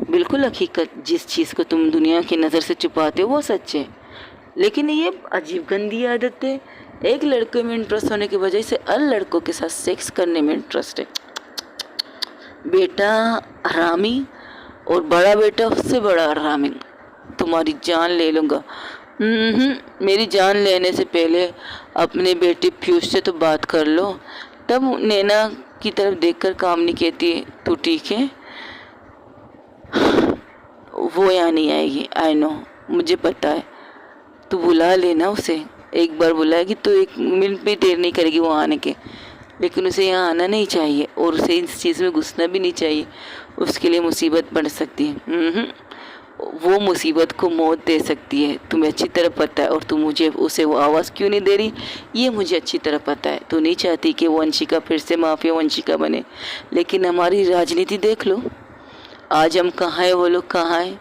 बिल्कुल हकीकत। जिस चीज़ को तुम दुनिया की नज़र से छुपाते हो वो सच है, लेकिन ये अजीब गंदी आदत है। एक लड़के में इंटरेस्ट होने की वजह से अन्य लड़कों के साथ सेक्स करने में इंटरेस्ट है। बेटा हरामी और बड़ा बेटा उससे बड़ा हरामी। तुम्हारी जान ले लूँगा। मेरी जान लेने से पहले अपने बेटे पीयूष से तो बात कर लो। तब नैना की तरफ देखकर कामनी कहती है, तू ठीक है? वो यहाँ नहीं आएगी, आई नो, मुझे पता है। तू बुला लेना उसे, एक बार बुलाएगी तो 1 मिनट भी देर नहीं करेगी वो आने के। लेकिन उसे यहाँ आना नहीं चाहिए और उसे इस चीज़ में घुसना भी नहीं चाहिए, उसके लिए मुसीबत बढ़ सकती है। वो मुसीबत को मौत दे सकती है, तुम्हें अच्छी तरह पता है। और तू मुझे उसे वो आवाज़ क्यों नहीं दे रही, ये मुझे अच्छी तरह पता है। तू नहीं चाहती कि वंशिका फिर से माफिया वंशिका बने, लेकिन हमारी राजनीति देख लो, आज हम कहाँ हैं, वो लोग कहाँ हैं।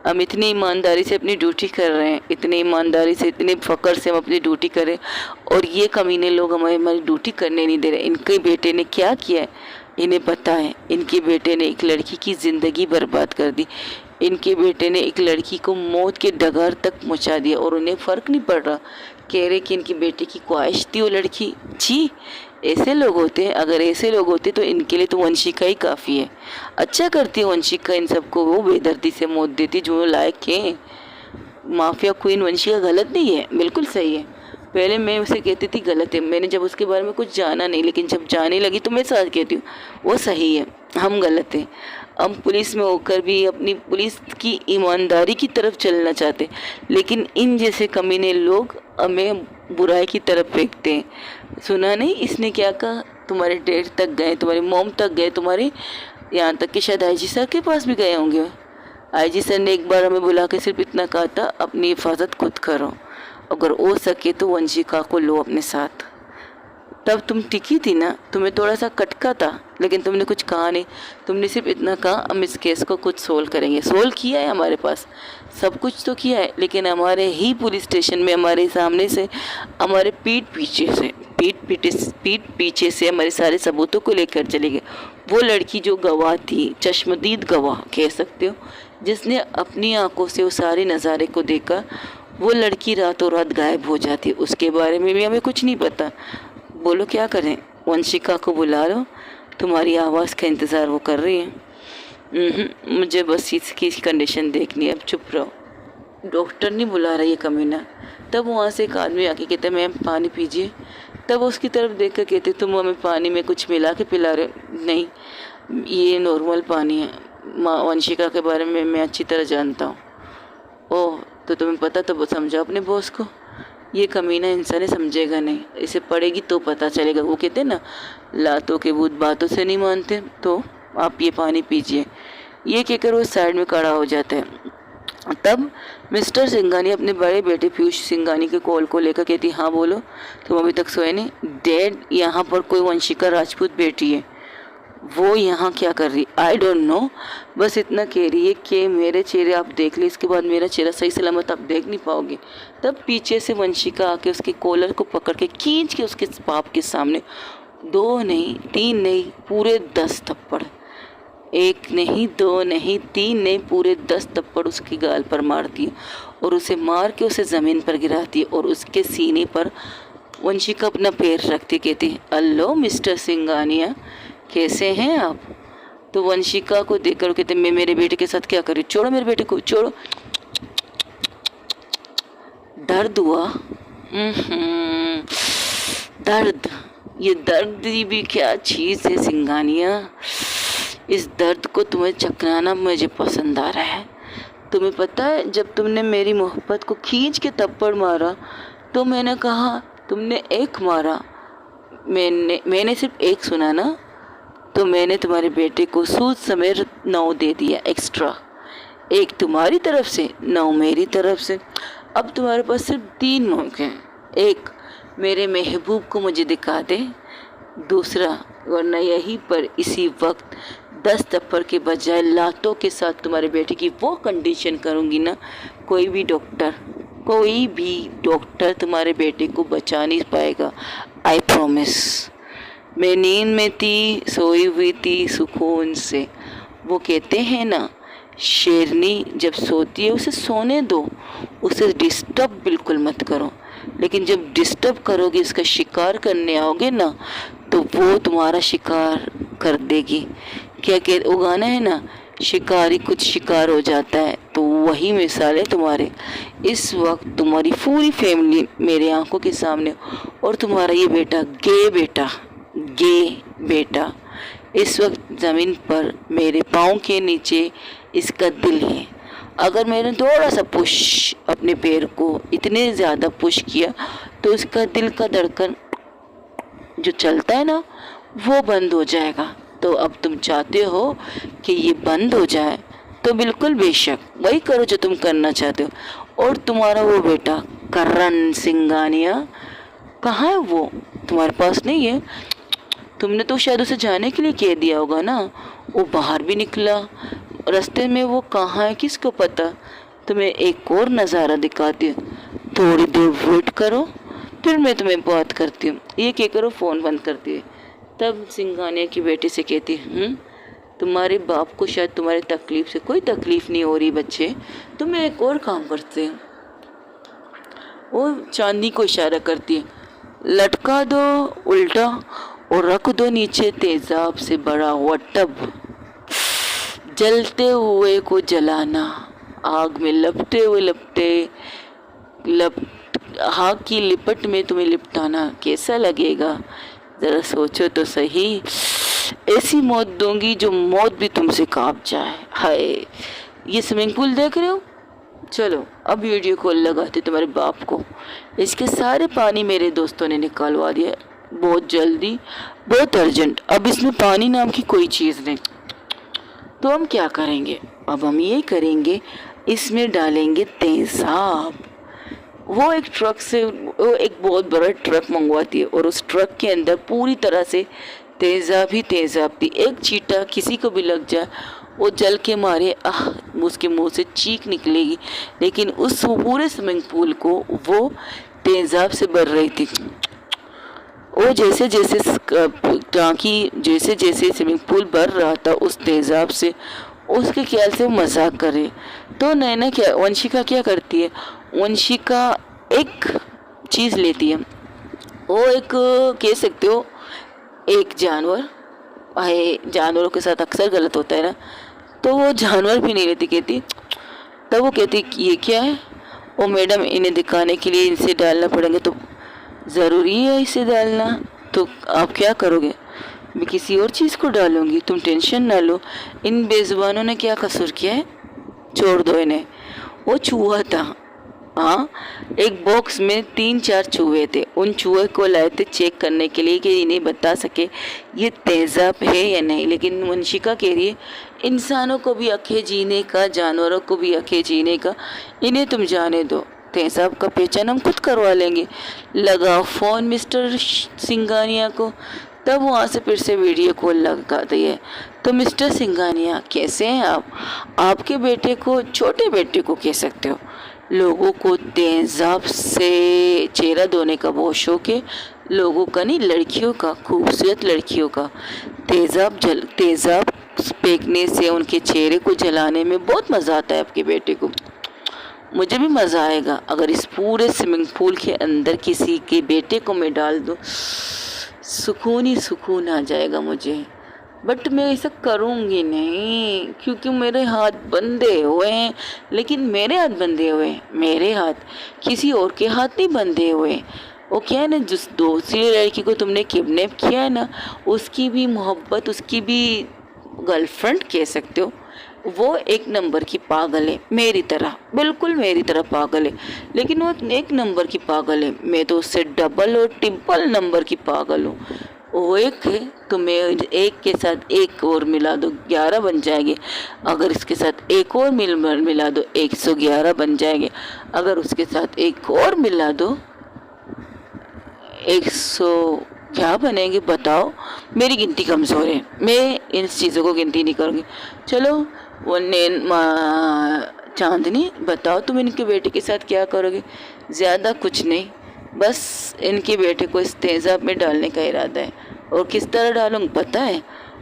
हम इतनी ईमानदारी से अपनी ड्यूटी कर रहे हैं, इतनी ईमानदारी से, इतने फ़ख्र से हम अपनी ड्यूटी करें, और ये कमीने लोग हमारी ड्यूटी करने नहीं दे रहे। इनके बेटे ने क्या किया है इन्हें पता है। इनके बेटे ने एक लड़की की ज़िंदगी बर्बाद कर दी। इनके बेटे ने एक लड़की को मौत के डगर तक पहुंचा दिया, और उन्हें फ़र्क नहीं पड़ रहा। कह रहे कि इनकी बेटे की ख्वाहिश थी वो लड़की। जी, ऐसे लोग होते हैं। अगर ऐसे लोग होते तो इनके लिए तो वंशिका ही काफ़ी है। अच्छा करती है वंशिका इन सबको, वो बेदर्दी से मौत देती जो लायक है। माफिया क्वीन वंशिका गलत नहीं है, बिल्कुल सही है। पहले मैं उसे कहती थी गलत है, मैंने जब उसके बारे में कुछ जाना नहीं, लेकिन जब जाने लगी तो मैं साथ कहती हूँ वो सही है, हम गलत हैं। हम पुलिस में होकर भी अपनी पुलिस की ईमानदारी की तरफ चलना चाहते, लेकिन इन जैसे कमीने लोग हमें बुराई की तरफ फेंकते हैं। सुना नहीं इसने क्या कहा, तुम्हारे डैड तक गए, तुम्हारी मॉम तक गए, तुम्हारे यहाँ तक कि शायद आईजी सर के पास भी गए होंगे। आईजी सर ने एक बार हमें बुला के सिर्फ इतना कहा था, अपनी हिफाजत खुद करो, अगर हो सके तो वंशिका को लो अपने साथ। तब तुम टिकी थी ना, तुम्हें थोड़ा सा खटका था, लेकिन तुमने कुछ कहा नहीं। तुमने सिर्फ इतना कहा हम इस केस को कुछ सोल्व करेंगे। सोल्व किया है, हमारे पास सब कुछ तो किया है, लेकिन हमारे ही पुलिस स्टेशन में हमारे सामने से, हमारे पीठ पीछे से हमारे सारे सबूतों को लेकर चले गए। वो लड़की जो गवाह थी, चश्मदीद गवाह कह सकते हो, जिसने अपनी आंखों से उस सारे नज़ारे को देखा, वो लड़की रातों रात गायब हो जाती है। उसके बारे में भी हमें कुछ नहीं पता। बोलो क्या करें? वंशिका को बुला लो, तुम्हारी आवाज़ का इंतज़ार वो कर रही है। मुझे बस इसकी कंडीशन देखनी है, अब चुप रहो। डॉक्टर नहीं बुला रहा ये कमीना। तब वहाँ से एक आदमी आके कहते मैम पानी पीजिए। तब उसकी तरफ देख कर कहते तुम हमें पानी में कुछ मिला के पिला रहे हो? नहीं, ये नॉर्मल पानी है। वंशिका के बारे में मैं अच्छी तरह जानता हूँ। ओह, तो तुम्हें पता, तो वो समझाओ अपने बॉस को। ये कमीना इंसान समझेगा नहीं, इसे पढ़ेगी तो पता चलेगा। वो कहते हैं ना, लातों के भूत बातों से नहीं मानते। तो आप ये पानी पीजिए, ये कहकर वो साइड में खड़ा हो जाता है। तब मिस्टर सिंघानी अपने बड़े बेटे पीयूष सिंघानी के कॉल को लेकर कहती, हाँ बोलो, तुम अभी तक सोए नहीं? डैड, यहाँ पर कोई वंशिका राजपूत बेटी है, वो यहाँ क्या कर रही? आई डोंट नो, बस इतना कह रही है कि मेरे चेहरे आप देख ले, इसके बाद मेरा चेहरा सही सलामत आप देख नहीं पाओगे। तब पीछे से वंशिका आके उसके कॉलर को पकड़ के खींच के उसके बाप के सामने 2 नहीं 3 नहीं पूरे 10 थप्पड़, 1 नहीं 2 नहीं 3 नहीं पूरे 10 थप्पड़ उसकी गाल पर मारती है, और उसे मार के उसे ज़मीन पर गिराती है, और उसके सीने पर वंशिका अपना पैर रखती, कहती है, हेलो मिस्टर सिंघानिया, कैसे हैं आप? तो वंशिका को देखकर कहते, मैं मेरे बेटे के साथ क्या करूँ? छोड़ो मेरे बेटे को, छोड़ो। दर्द हुआ? दर्द, ये दर्द भी क्या चीज़ है सिंघानिया। इस दर्द को तुम्हें चकराना मुझे पसंद आ रहा है। तुम्हें पता है, जब तुमने मेरी मोहब्बत को खींच के थप्पड़ मारा तो मैंने कहा तुमने 1 मारा, मैंने सिर्फ 1 सुना ना, तो मैंने तुम्हारे बेटे को सूद समेत 9 दे दिया एक्स्ट्रा। 1 तुम्हारी तरफ से, 9 मेरी तरफ से। अब तुम्हारे पास सिर्फ 3 मौके हैं। 1, मेरे महबूब को मुझे दिखा दे। दूसरा, वरना यहीं पर इसी वक्त 10 थप्पड़ के बजाय लातों के साथ तुम्हारे बेटे की वो कंडीशन करूँगी ना, कोई भी डॉक्टर तुम्हारे बेटे को बचा नहीं पाएगा। I promise. मैं नींद में थी, सोई हुई थी सुकून से। वो कहते हैं ना, शेरनी जब सोती है उसे सोने दो, उसे डिस्टर्ब बिल्कुल मत करो। लेकिन जब डिस्टर्ब करोगे, इसका शिकार करने आओगे ना, तो वो तुम्हारा शिकार कर देगी। क्या वो गाना है ना, शिकारी कुछ शिकार हो जाता है, तो वही मिसाल है तुम्हारे। इस वक्त तुम्हारी पूरी फैमिली मेरे आंखों के सामने, और तुम्हारा ये बेटा गे बेटा इस वक्त ज़मीन पर मेरे पाँव के नीचे इसका दिल है। अगर मैंने थोड़ा सा पुश अपने पैर को इतने ज़्यादा पुश किया, तो इसका दिल का धड़कन जो चलता है ना, वो बंद हो जाएगा। तो अब तुम चाहते हो कि ये बंद हो जाए, तो बिल्कुल बेशक वही करो जो तुम करना चाहते हो। और तुम्हारा वो बेटा करण सिंघानिया कहाँ है? वो तुम्हारे पास नहीं है। तुमने तो शायद उसे जाने के लिए कह दिया होगा ना। वो बाहर भी निकला, रास्ते में वो कहाँ है किसको पता। तुम्हें एक और नज़ारा दिखाती हूँ, थोड़ी देर वेट करो, फिर मैं तुम्हें बात करती हूँ। ये क्या करो, फ़ोन बंद करती है। तब सिंघानिया की बेटी से कहती, तुम्हारे बाप को शायद तुम्हारी तकलीफ़ से कोई तकलीफ़ नहीं हो रही बच्चे, तो मैं एक और काम करते हैं। वो चांदी को इशारा करती है, लटका दो उल्टा और रख दो नीचे तेजाब से भरा हुआ टब। जलते हुए को जलाना, आग में लपटे हुए आग की लिपट में तुम्हें लिपटाना कैसा लगेगा? ज़रा सोचो तो सही। ऐसी मौत दूंगी जो मौत भी तुमसे कांप जाए। हाय, ये स्विमिंग पूल देख रहे हो? चलो अब वीडियो कॉल लगाते तुम्हारे बाप को। इसके सारे पानी मेरे दोस्तों ने निकालवा दिया, बहुत जल्दी, बहुत अर्जेंट। अब इसमें पानी नाम की कोई चीज़ नहीं। तो हम क्या करेंगे? अब हम ये करेंगे, इसमें डालेंगे तेज़ाब। वो एक ट्रक से, वो एक बहुत बड़ा ट्रक मंगवाती है, और उस ट्रक के अंदर पूरी तरह से तेज़ाब ही तेज़ाब थी। एक चीटा किसी को भी लग जाए, वो जल के मारे उसके मुंह से चीख निकलेगी। लेकिन उस पूरे स्विमिंग पूल को वो तेज़ाब से भर रही थी। वो जैसे जैसे स्विमिंग पूल भर रहा था उस तेज़ाब से, उसके ख्याल से वो मजाक करे। तो नैना वंशिका क्या करती है? वंशिका एक चीज़ लेती है, वो एक कह सकते हो एक जानवर है। जानवरों के साथ अक्सर गलत होता है ना, तो वो जानवर भी नहीं लेती। कहती, तब वो कहती ये क्या है? ओ मैडम, इन्हें दिखाने के लिए इनसे डालना पड़ेंगे, तो ज़रूरी है इसे डालना। तो आप क्या करोगे? मैं किसी और चीज़ को डालूंगी, तुम टेंशन ना लो। इन बेज़ुबानों ने क्या कसूर किया है? छोड़ दो इन्हें। वो चूहा था, हाँ, एक बॉक्स में 3-4 चूहे थे। उन चूहे को लाए थे चेक करने के लिए कि इन्हें बता सके ये तेज़ाब है या नहीं। लेकिन वंशिका कह रही है, इंसानों को भी हक है जीने का, जानवरों को भी हक है जीने का, इन्हें तुम जाने दो। तेज़ाब का पहचान हम खुद करवा लेंगे। लगाओ फ़ोन मिस्टर सिंघानिया को। तब वहाँ से फिर से वीडियो कॉल लगाती है। तो मिस्टर सिंघानिया कैसे हैं आप? आपके बेटे को, छोटे बेटे को कह सकते हो, लोगों को तेज़ाब से चेहरा धोने का बहुत शौक है। लोगों का नहीं, लड़कियों का, खूबसूरत लड़कियों का। तेज़ाब फेंकने से, उनके चेहरे को जलाने में बहुत मज़ा आता है आपके बेटे को। मुझे भी मज़ा आएगा अगर इस पूरे स्विमिंग पूल के अंदर किसी के बेटे को मैं डाल दूँ, सुकून ही सुकून आ जाएगा मुझे। बट मैं ऐसा करूँगी नहीं, क्योंकि मेरे हाथ बंधे हुए हैं। लेकिन मेरे हाथ बंधे हुए हैं, मेरे हाथ, किसी और के हाथ नहीं बंधे हुए। वो क्या है ना, जिस दूसरी लड़की को तुमने किडनैप किया है ना, उसकी भी मोहब्बत, उसकी भी गर्लफ्रेंड कह सकते हो, वो एक नंबर की पागल है, मेरी तरह, बिल्कुल मेरी तरह पागल है। लेकिन वो एक नंबर की पागल है, मैं तो उससे डबल और ट्रिपल नंबर की पागल हूँ। वो एक है तो मैं एक के साथ एक और मिला दो 11 बन जाएंगे। अगर इसके साथ एक और मिला दो 111 बन जाएंगे। अगर उसके साथ एक और मिला दो क्या बनेंगे बताओ, मेरी गिनती कमज़ोर है, मैं इन चीज़ों को गिनती नहीं करूँगी। चलो वो चांदनी बताओ तुम इनके बेटे के साथ क्या करोगे? ज़्यादा कुछ नहीं, बस इनके बेटे को इस तेज़ाब में डालने का इरादा है। और किस तरह डालूँगी पता है?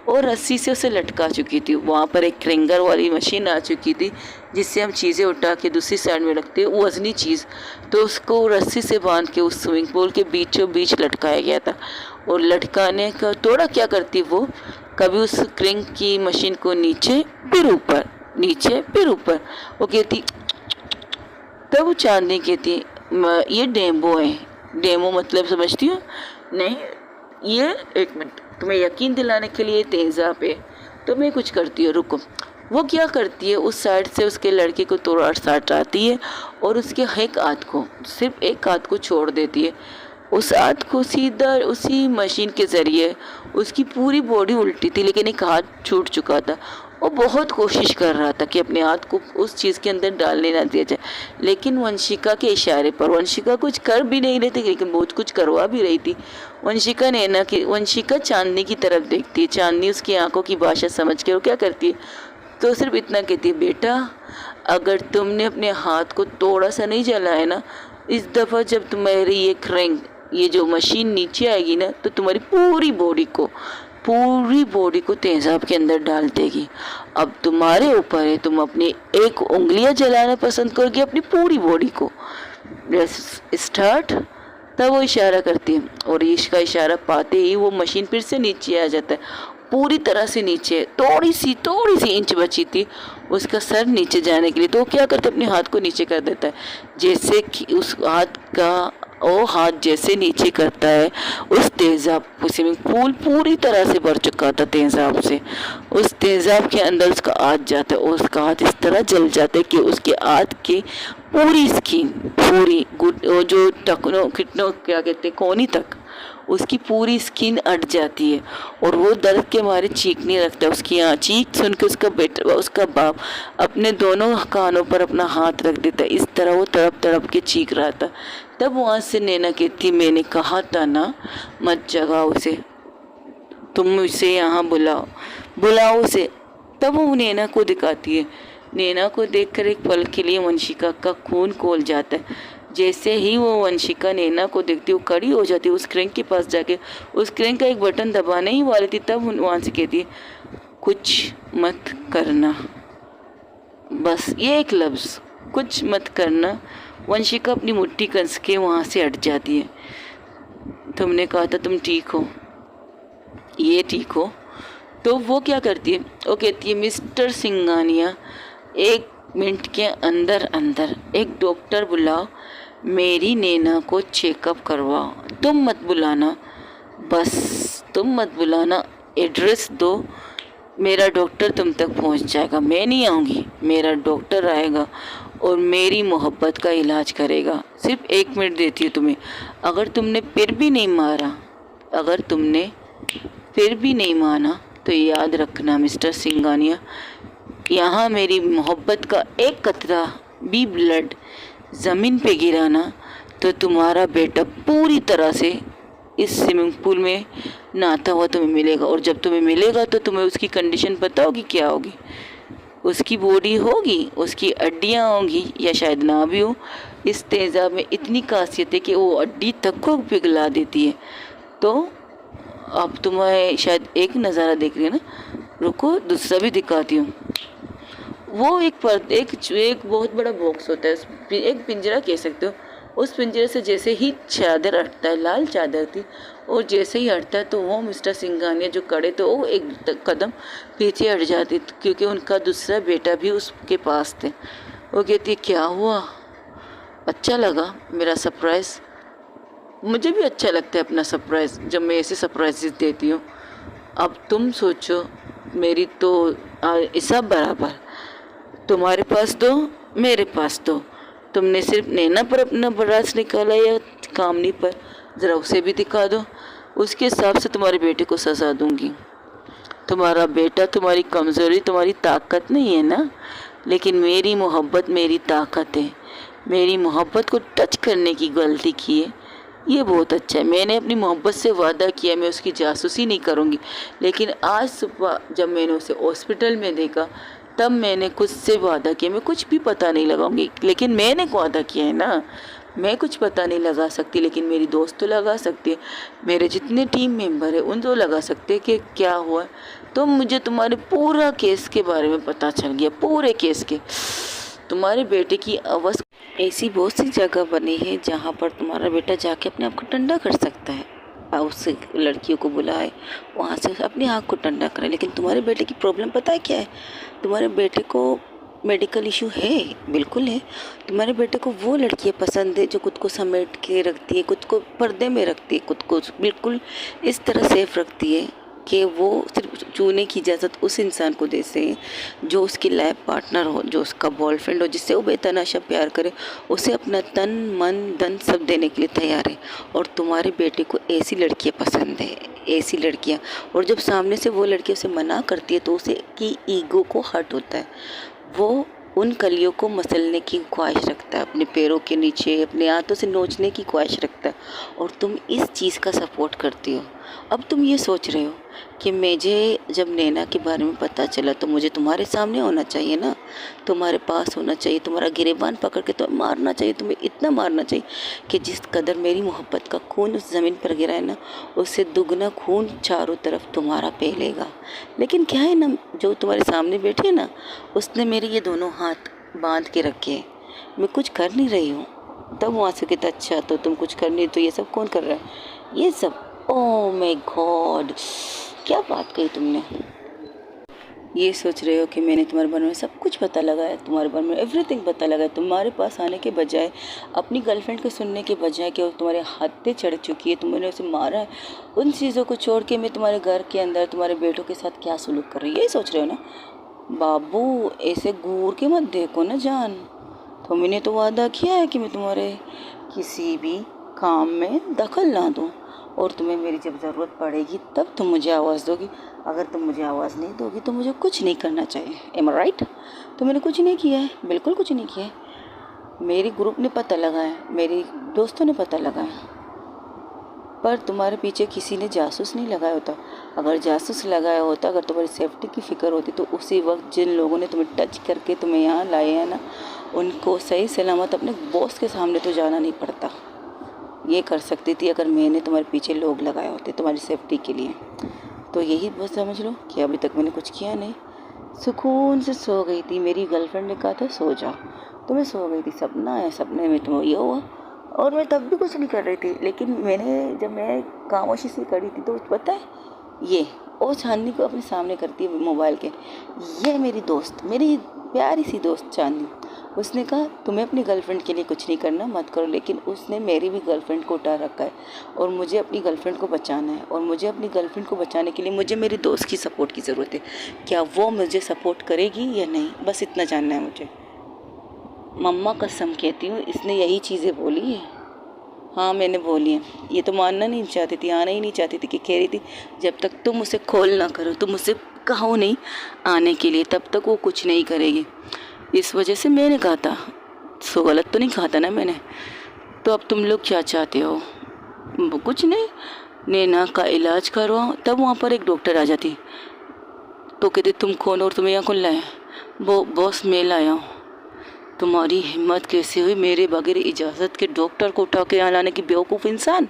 और रस्सी से उसे लटका चुकी थी। वहाँ पर एक क्रिंगर वाली मशीन आ चुकी थी जिससे हम चीज़ें उठा के दूसरी साइड में रखते हैं, वज़नी चीज़। तो उसको रस्सी से बांध के उस स्विमिंग पूल के बीचों बीच लटकाया गया था। और लटकाने का थोड़ा क्या करती वो, कभी उस क्रिंग की मशीन को नीचे फिर ऊपर, नीचे फिर ऊपर। वो कहती, तब वो चांदनी कहती ये डेमो है। डेमो मतलब समझती हो? नहीं, ये एक मिनट, तुम्हें यकीन दिलाने के लिए तेज़ाब है। तो मैं कुछ करती हूँ, रुको। वो क्या करती है, उस साइड से उसके लड़के को तोड़ साट आती है और उसके एक हाथ को, सिर्फ एक हाथ को छोड़ देती है। उस हाथ को सीधा उसी मशीन के ज़रिए, उसकी पूरी बॉडी उल्टी थी लेकिन एक हाथ छूट चुका था। वो बहुत कोशिश कर रहा था कि अपने हाथ को उस चीज़ के अंदर डालने ना दिया जाए, लेकिन वंशिका के इशारे पर, वंशिका कुछ कर भी नहीं रही थी लेकिन बहुत कुछ करवा भी रही थी। वंशिका चांदनी की तरफ देखती है। चांदनी उसकी आंखों की भाषा समझ के वो क्या करती है, तो सिर्फ इतना कहती है, बेटा अगर तुमने अपने हाथ को थोड़ा सा नहीं जलाया ना, इस दफ़ा जब तुम्हारी ये क्रेंग, ये जो मशीन नीचे आएगी ना, तो तुम्हारी पूरी बॉडी को तेज़ाब के अंदर डाल देगी। अब तुम्हारे ऊपर है, तुम अपनी एक उंगलियां जलाना पसंद करोगे अपनी पूरी बॉडी को। स्टार्ट। तब वो इशारा करती है और इसका इशारा पाते ही वो मशीन फिर से नीचे आ जाता है, पूरी तरह से नीचे। थोड़ी सी इंच बची थी उसका सर नीचे जाने के लिए, तो वो क्या करता है, अपने हाथ को नीचे कर देता है। जैसे कि उस हाथ का वो हाथ जैसे नीचे करता है, उस तेज़ाब स्विमिंग पूल पूरी तरह से भर चुका था तेज़ाब से। उस तेज़ाब के अंदर उसका हाथ जाता है और उसका हाथ इस तरह जल जाता है कि उसके हाथ की पूरी स्किन, पूरी जो घुटनों क्या कहते हैं, कोहनी तक उसकी पूरी स्किन अट जाती है और वो दर्द के मारे चीखने लगता है। उसकी चीख सुन के उसका बेटा, उसका बाप अपने दोनों कानों पर अपना हाथ रख देता है। इस तरह वो तड़प तड़प के चीख रहा था। तब वहाँ से नैना कहती, मैंने कहा था ना मत जगाओ उसे, तुम उसे यहाँ बुलाओ उसे। तब वो नैना को दिखाती है। नैना को देखकर एक पल के लिए वंशिका का खून खौल जाता है। जैसे ही वो वंशिका नैना को देखती, वो खड़ी हो जाती है, उस क्रेंक के पास जाके उस क्रेंक का एक बटन दबाने ही वाली थी, तब वहाँ से कहती है, कुछ मत करना, बस ये एक लफ्ज़, कुछ मत करना। वंशिका अपनी मुट्ठी कस के वहाँ से हट जाती है। तुमने कहा था तुम ठीक हो, ये ठीक हो। तो वो क्या करती है, वो कहती है, मिस्टर सिंघानिया 1 मिनट के अंदर अंदर एक डॉक्टर बुलाओ, मेरी नैना को चेकअप करवाओ। तुम मत बुलाना, बस तुम मत बुलाना, एड्रेस दो, मेरा डॉक्टर तुम तक पहुंच जाएगा। मैं नहीं आऊँगी, मेरा डॉक्टर आएगा और मेरी मोहब्बत का इलाज करेगा। सिर्फ 1 मिनट देती हूँ तुम्हें। अगर तुमने फिर भी नहीं मारा, अगर तुमने फिर भी नहीं माना तो याद रखना मिस्टर सिंघानिया, यहाँ मेरी मोहब्बत का एक कतरा भी ब्लड ज़मीन पे गिराना तो तुम्हारा बेटा पूरी तरह से इस स्विमिंग पूल में नहाता हुआ तुम्हें मिलेगा। और जब तुम्हें मिलेगा तो तुम्हें उसकी कंडीशन पता होगी क्या होगी। उसकी बॉडी होगी, उसकी हड्डियाँ होंगी या शायद ना भी हो। इस तेज़ाब में इतनी खासियत है कि वो हड्डी तक को पिघला देती है। तो अब तुम्हें शायद एक नज़ारा देख रही है ना, रुको दूसरा भी दिखाती हूँ। वो एक बहुत बड़ा बॉक्स होता है, एक पिंजरा कह सकते हो। उस पिंजरे से जैसे ही चादर हटता है, लाल चादर थी, और जैसे ही हटता है तो वो मिस्टर सिंघानिया जो खड़े थे वो एक कदम पीछे हट जाते, क्योंकि उनका दूसरा बेटा भी उसके पास थे। वो कहती, क्या हुआ, अच्छा लगा मेरा सरप्राइज़? मुझे भी अच्छा लगता है अपना सरप्राइज़, जब मैं ऐसे सरप्राइजेस देती हूँ। अब तुम सोचो, मेरी तो सब बराबर, तुम्हारे पास दो, मेरे पास दो। तुमने सिर्फ नैना पर अपना बराज निकाला या कामनी पर, ज़रा उसे भी दिखा दो, उसके हिसाब से तुम्हारे बेटे को सजा दूंगी। तुम्हारा बेटा तुम्हारी कमज़ोरी, तुम्हारी ताकत नहीं है ना, लेकिन मेरी मोहब्बत मेरी ताकत है। मेरी मोहब्बत को टच करने की गलती की है ये बहुत अच्छा है। मैंने अपनी मोहब्बत से वादा किया मैं उसकी जासूसी नहीं करूँगी, लेकिन आज सुबह जब मैंने उसे हॉस्पिटल में देखा तब मैंने खुद से वादा किया मैं कुछ भी पता नहीं लगाऊंगी। लेकिन मैंने वादा किया है ना, मैं कुछ पता नहीं लगा सकती, लेकिन मेरी दोस्त तो लगा सकती है, मेरे जितने टीम मेंबर हैं उन तो लगा सकते हैं कि क्या हुआ। तो मुझे तुम्हारे पूरा केस के बारे में पता चल गया, पूरे केस के। तुम्हारे बेटे की अवस्था ऐसी बहुत सी जगह बनी है जहाँ पर तुम्हारा बेटा जाके अपने आप को ठंडा कर सकता है। आप उससे लड़कियों को बुलाए, वहाँ से अपनी आँख को ठंडा करें। लेकिन तुम्हारे बेटे की प्रॉब्लम पता है क्या है? तुम्हारे बेटे को मेडिकल इशू है, बिल्कुल है। तुम्हारे बेटे को वो लड़कियाँ पसंद है जो खुद को समेट के रखती है, खुद को पर्दे में रखती है, खुद को बिल्कुल इस तरह सेफ रखती है कि वो सिर्फ चुनने की इजाज़त उस इंसान को दे से जो उसकी लाइफ पार्टनर हो, जो उसका बॉयफ्रेंड हो, जिससे वो बेतहाशा प्यार करे, उसे अपना तन मन धन सब देने के लिए तैयार है। और तुम्हारे बेटे को ऐसी लड़कियाँ पसंद है, ऐसी लड़कियाँ। और जब सामने से वो लड़की उसे मना करती है तो उसे की ईगो को हर्ट होता है, वो उन कलियों को मसलने की ख्वाहिश रखता है, अपने पैरों के नीचे अपने हाथों से नोचने की ख्वाहिश रखता है। और तुम इस चीज़ का सपोर्ट करती हो। अब तुम ये सोच रहे हो कि मुझे जब नैना के बारे में पता चला तो मुझे तुम्हारे सामने होना चाहिए ना, तुम्हारे पास होना चाहिए, तुम्हारा गिरेबान पकड़ के तो मारना चाहिए, तुम्हें इतना मारना चाहिए कि जिस कदर मेरी मोहब्बत का खून उस ज़मीन पर गिरा है ना, उससे दुगना खून चारों तरफ तुम्हारा फैलेगा। लेकिन क्या है ना, जो तुम्हारे सामने बैठी है ना, उसने मेरे ये दोनों हाथ बांध के रखे हैं, मैं कुछ कर नहीं रही हूँ। तब वहाँ से कहता अच्छा तो तुम कुछ कर नहीं, तो ये सब कौन कर रहा है? ये सब ओह माय गॉड, क्या बात कही तुमने। ये सोच रहे हो कि मैंने तुम्हारे बारे में सब कुछ पता लगाया, तुम्हारे बारे में एवरीथिंग पता लगाया। तुम्हारे पास आने के बजाय, अपनी गर्लफ्रेंड को सुनने के बजाय कि वो तुम्हारे हद चढ़ चुकी है, तुमने उसे मारा है, उन चीज़ों को छोड़ के मैं तुम्हारे घर के अंदर तुम्हारे बेटों के साथ क्या सुलूक कर रही है, यही सोच रहे हो ना। बाबू ऐसे घूर के मत देखो ना जान, तो मैंने तो वादा किया है कि मैं तुम्हारे किसी भी काम में दखल ना दूँ, और तुम्हें मेरी जब ज़रूरत पड़ेगी तब तुम मुझे आवाज़ दोगी। अगर तुम मुझे आवाज़ नहीं दोगी तो मुझे कुछ नहीं करना चाहिए। एम आई राइट? तो मैंने कुछ नहीं किया है, बिल्कुल कुछ नहीं किया है। मेरी ग्रुप ने पता लगाया, मेरी दोस्तों ने पता लगाया, पर तुम्हारे पीछे किसी ने जासूस नहीं लगाया होता। अगर जासूस लगाया होता, अगर तुम्हारी सेफ्टी की फ़िक्र होती, तो उसी वक्त जिन लोगों ने तुम्हें टच करके तुम्हें यहाँ लाए हैं ना, उनको सही सलामत अपने बॉस के सामने तो जाना नहीं पड़ता। ये कर सकती थी अगर मैंने तुम्हारे पीछे लोग लगाए होते तुम्हारी सेफ्टी के लिए। तो यही बस समझ लो कि अभी तक मैंने कुछ किया नहीं, सुकून से सो गई थी। मेरी गर्लफ्रेंड ने कहा था सो जाओ, तो मैं सो गई थी। सपना है, सपने में तो ये हुआ, और मैं तब भी कुछ नहीं कर रही थी। लेकिन जब मैं खामोशी से खड़ी थी तो पता है ये ओ चांदनी को अपने सामने करती है मोबाइल के, ये मेरी दोस्त, मेरी प्यारी सी दोस्त चांदनी, उसने कहा तुम्हें अपनी गर्लफ्रेंड के लिए कुछ नहीं करना, मत करो। लेकिन उसने मेरी भी गर्लफ्रेंड को उठा रखा है, और मुझे अपनी गर्लफ्रेंड को बचाना है, और मुझे अपनी गर्लफ्रेंड को बचाने के लिए मुझे मेरी दोस्त की सपोर्ट की ज़रूरत है। क्या वो मुझे सपोर्ट करेगी या नहीं, बस इतना जानना है मुझे। मम्मा कसम कहती हूँ इसने यही चीज़ें बोली है। हाँ मैंने बोली है, ये तो मानना नहीं चाहती थी, आना ही नहीं चाहती थी, कि कह रही थी जब तक तुम उसे खोल ना करो, तुम उसे कहो नहीं आने के लिए, तब तक वो कुछ नहीं करेगी। इस वजह से मैंने कहा था, सो गलत तो नहीं कहा था ना मैंने। तो अब तुम लोग क्या चाहते हो? कुछ नहीं, नैना का इलाज करवाओ। तब वहाँ पर एक डॉक्टर आ जाती तो कहते तुम कौन और तुम्हें यहाँ कौन लाया? वो बॉस मैं लाया हूँ। तुम्हारी हिम्मत कैसे हुई मेरे बगैर इजाज़त के डॉक्टर को उठा के यहाँ लाने की, बेवकूफ़ इंसान।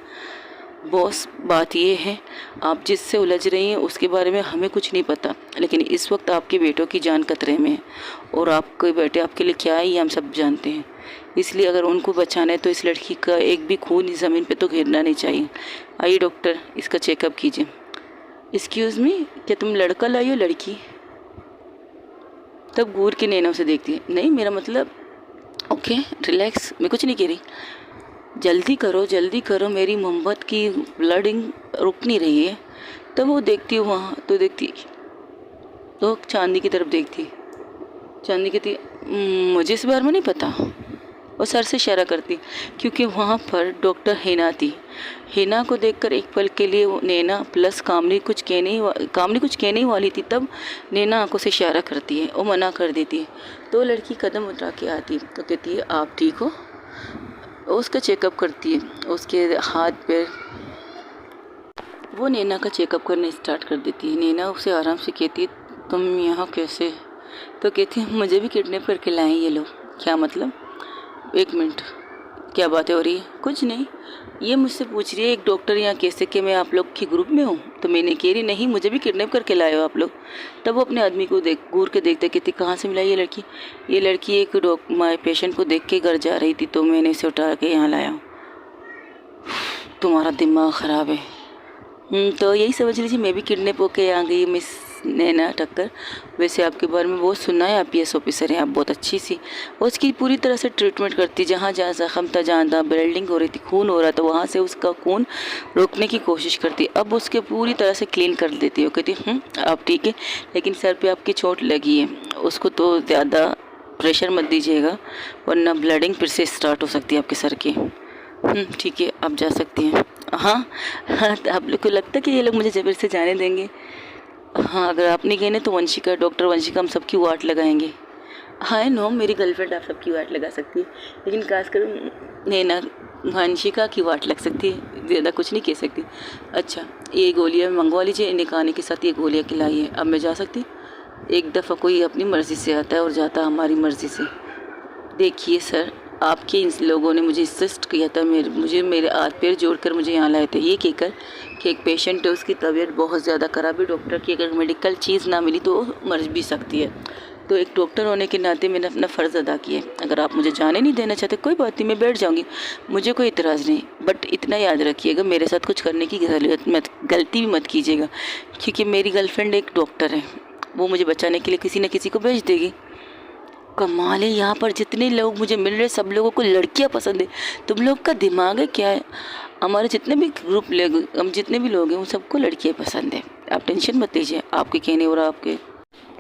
बॉस बात ये है, आप जिससे उलझ रही हैं उसके बारे में हमें कुछ नहीं पता, लेकिन इस वक्त आपके बेटों की जान खतरे में है, और आपके बेटे आपके लिए क्या है ये हम सब जानते हैं। इसलिए अगर उनको बचाना है तो इस लड़की का एक भी खून इस ज़मीन पे तो गिरना नहीं चाहिए। आइए डॉक्टर, इसका चेकअप कीजिए। एक्सक्यूज़ मी, क्या तुम लड़का लाई हो लड़की? तब घूर के नैना उसे देखती है, नहीं मेरा मतलब ओके रिलैक्स, मैं कुछ नहीं कह रही, जल्दी करो मेरी मोहब्बत की ब्लडिंग रुक नहीं रही है। तब वो देखती है वहाँ, तो देखती तो चांदी की तरफ देखती, चांदी कहती मुझे इस बारे में नहीं पता, और सर से इशारा करती, क्योंकि वहाँ पर डॉक्टर हिना थी। हिना को देखकर एक पल के लिए नैना प्लस कामनी कुछ कहने ही वाली थी, तब नैना आंखों से इशारा करती है और मना कर देती है। तो लड़की कदम उठा के आती तो कहती है आप ठीक हो? उसका चेकअप करती है, उसके हाथ पैर। वो नैना का चेकअप करना स्टार्ट कर देती है। नैना उसे आराम से कहती है तुम यहाँ कैसे? तो कहती है मुझे भी किडनैप करके लाए ये लोग। क्या मतलब? एक मिनट, क्या बातें हो रही है? कुछ नहीं, ये मुझसे पूछ रही है एक डॉक्टर यहाँ कैसे कि मैं आप लोग के ग्रुप में हूँ। तो मैंने कह रही नहीं, मुझे भी किडनैप करके लाए हो आप लोग। तब वो अपने आदमी को घूर के देखते कहती कहाँ से मिला ये लड़की? ये लड़की एक पेशेंट को देख के घर जा रही थी तो मैंने इसे उठा के यहाँ लाया हूँ। तुम्हारा दिमाग ख़राब है। तो यही समझ लीजिए मैं भी किडनैप होके आ गई मिस नैना टक्कर। वैसे आपके बारे में बहुत सुना है, आप PS ऑफिसर हैं, आप बहुत अच्छी सी। उसकी पूरी तरह से ट्रीटमेंट करती, जहाँ जहाँ जख्म था, जहाँ जहाँ ब्लीडिंग हो रही थी, खून हो रहा था, वहाँ से उसका खून रोकने की कोशिश करती। अब उसके पूरी तरह से क्लीन कर देती है। कहती आप ठीक है, लेकिन सर पे आपकी चोट लगी है, उसको तो ज़्यादा प्रेशर मत दीजिएगा वरना ब्लीडिंग फिर से स्टार्ट हो सकती है आपके सर की। ठीक है, आप जा सकती हैं। हाँ हाँ, तो आप लोग को लगता है कि ये लोग मुझे जबर से जाने देंगे? हाँ, अगर आप नहीं गए ना तो वंशिका, डॉक्टर वंशिका हम सबकी वाट लगाएंगे। हाँ नो, मेरी गर्लफ्रेंड आप सबकी वाट लगा सकती है, लेकिन खासकर नैना वंशिका की वाट लग सकती है, ज़्यादा कुछ नहीं कह सकती। अच्छा, ये गोलियाँ मंगवा लीजिए, इन्हें खाने के साथ ये गोलियाँ खिलाइए। अब मैं जा सकती? एक दफ़ा कोई अपनी मर्ज़ी से आता है और जाता हमारी मर्ज़ी से। देखिए सर, आपके इन लोगों ने मुझे इंसिस्ट किया था, मुझे मेरे हाथ पैर जोड़कर मुझे यहाँ लाए थे, ये कहकर कि एक पेशेंट है, उसकी तबीयत बहुत ज़्यादा ख़राब है, डॉक्टर की अगर मेडिकल चीज़ ना मिली तो मर भी सकती है। तो एक डॉक्टर होने के नाते मैंने अपना फ़र्ज़ अदा किया। अगर आप मुझे जाने नहीं देना चाहते कोई बात नहीं, मैं बैठ जाऊँगी, मुझे कोई इतराज़ नहीं। बट इतना याद रखिएगा, मेरे साथ कुछ करने की गलती भी मत कीजिएगा, क्योंकि मेरी गर्लफ्रेंड एक डॉक्टर है, वो मुझे बचाने के लिए किसी न किसी को भेज देगी। कमाल है, यहाँ पर जितने लोग मुझे मिल रहे सब लोगों को लड़कियाँ पसंद है। तुम लोग का दिमाग है क्या है? हमारे जितने भी ग्रुप लोग, हम जितने भी लोग हैं उन सबको लड़कियाँ पसंद है। आप टेंशन मत लीजिए, आपके कहने और आपके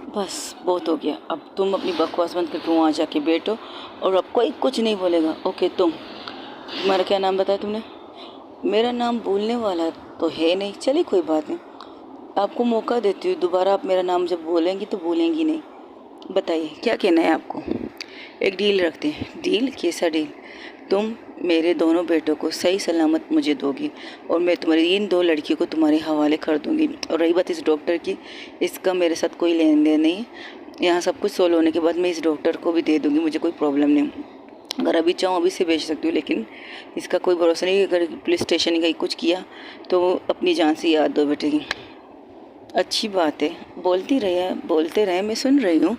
बस बहुत हो गया। अब तुम अपनी बकवास बंद करके वहाँ जाके बैठो और अब कोई कुछ नहीं बोलेगा। ओके, तुम्हारा क्या नाम बताया तुमने? मेरा नाम बोलने वाला तो है नहीं, चलिए कोई बात नहीं, आपको मौका देती हूँ। दोबारा आप मेरा नाम जब बोलेंगी तो बोलेंगी नहीं। बताइए क्या कहना है आपको? एक डील रखते हैं। डील? कैसा डील? तुम मेरे दोनों बेटों को सही सलामत मुझे दोगी और मैं तुम्हारी इन 2 लड़कियों को तुम्हारे हवाले कर दूंगी। और रही बात इस डॉक्टर की, इसका मेरे साथ कोई लेन देन नहीं है। यहाँ सब कुछ सोल्व होने के बाद मैं इस डॉक्टर को भी दे दूँगी, मुझे कोई प्रॉब्लम नहीं। अगर अभी चाहूँ अभी से बेच सकती हूँ, लेकिन इसका कोई भरोसा नहीं। अगर पुलिस स्टेशन का कुछ किया तो अपनी जान से याद दो बेटे की। अच्छी बात है, बोलते रहे, मैं सुन रही हूँ।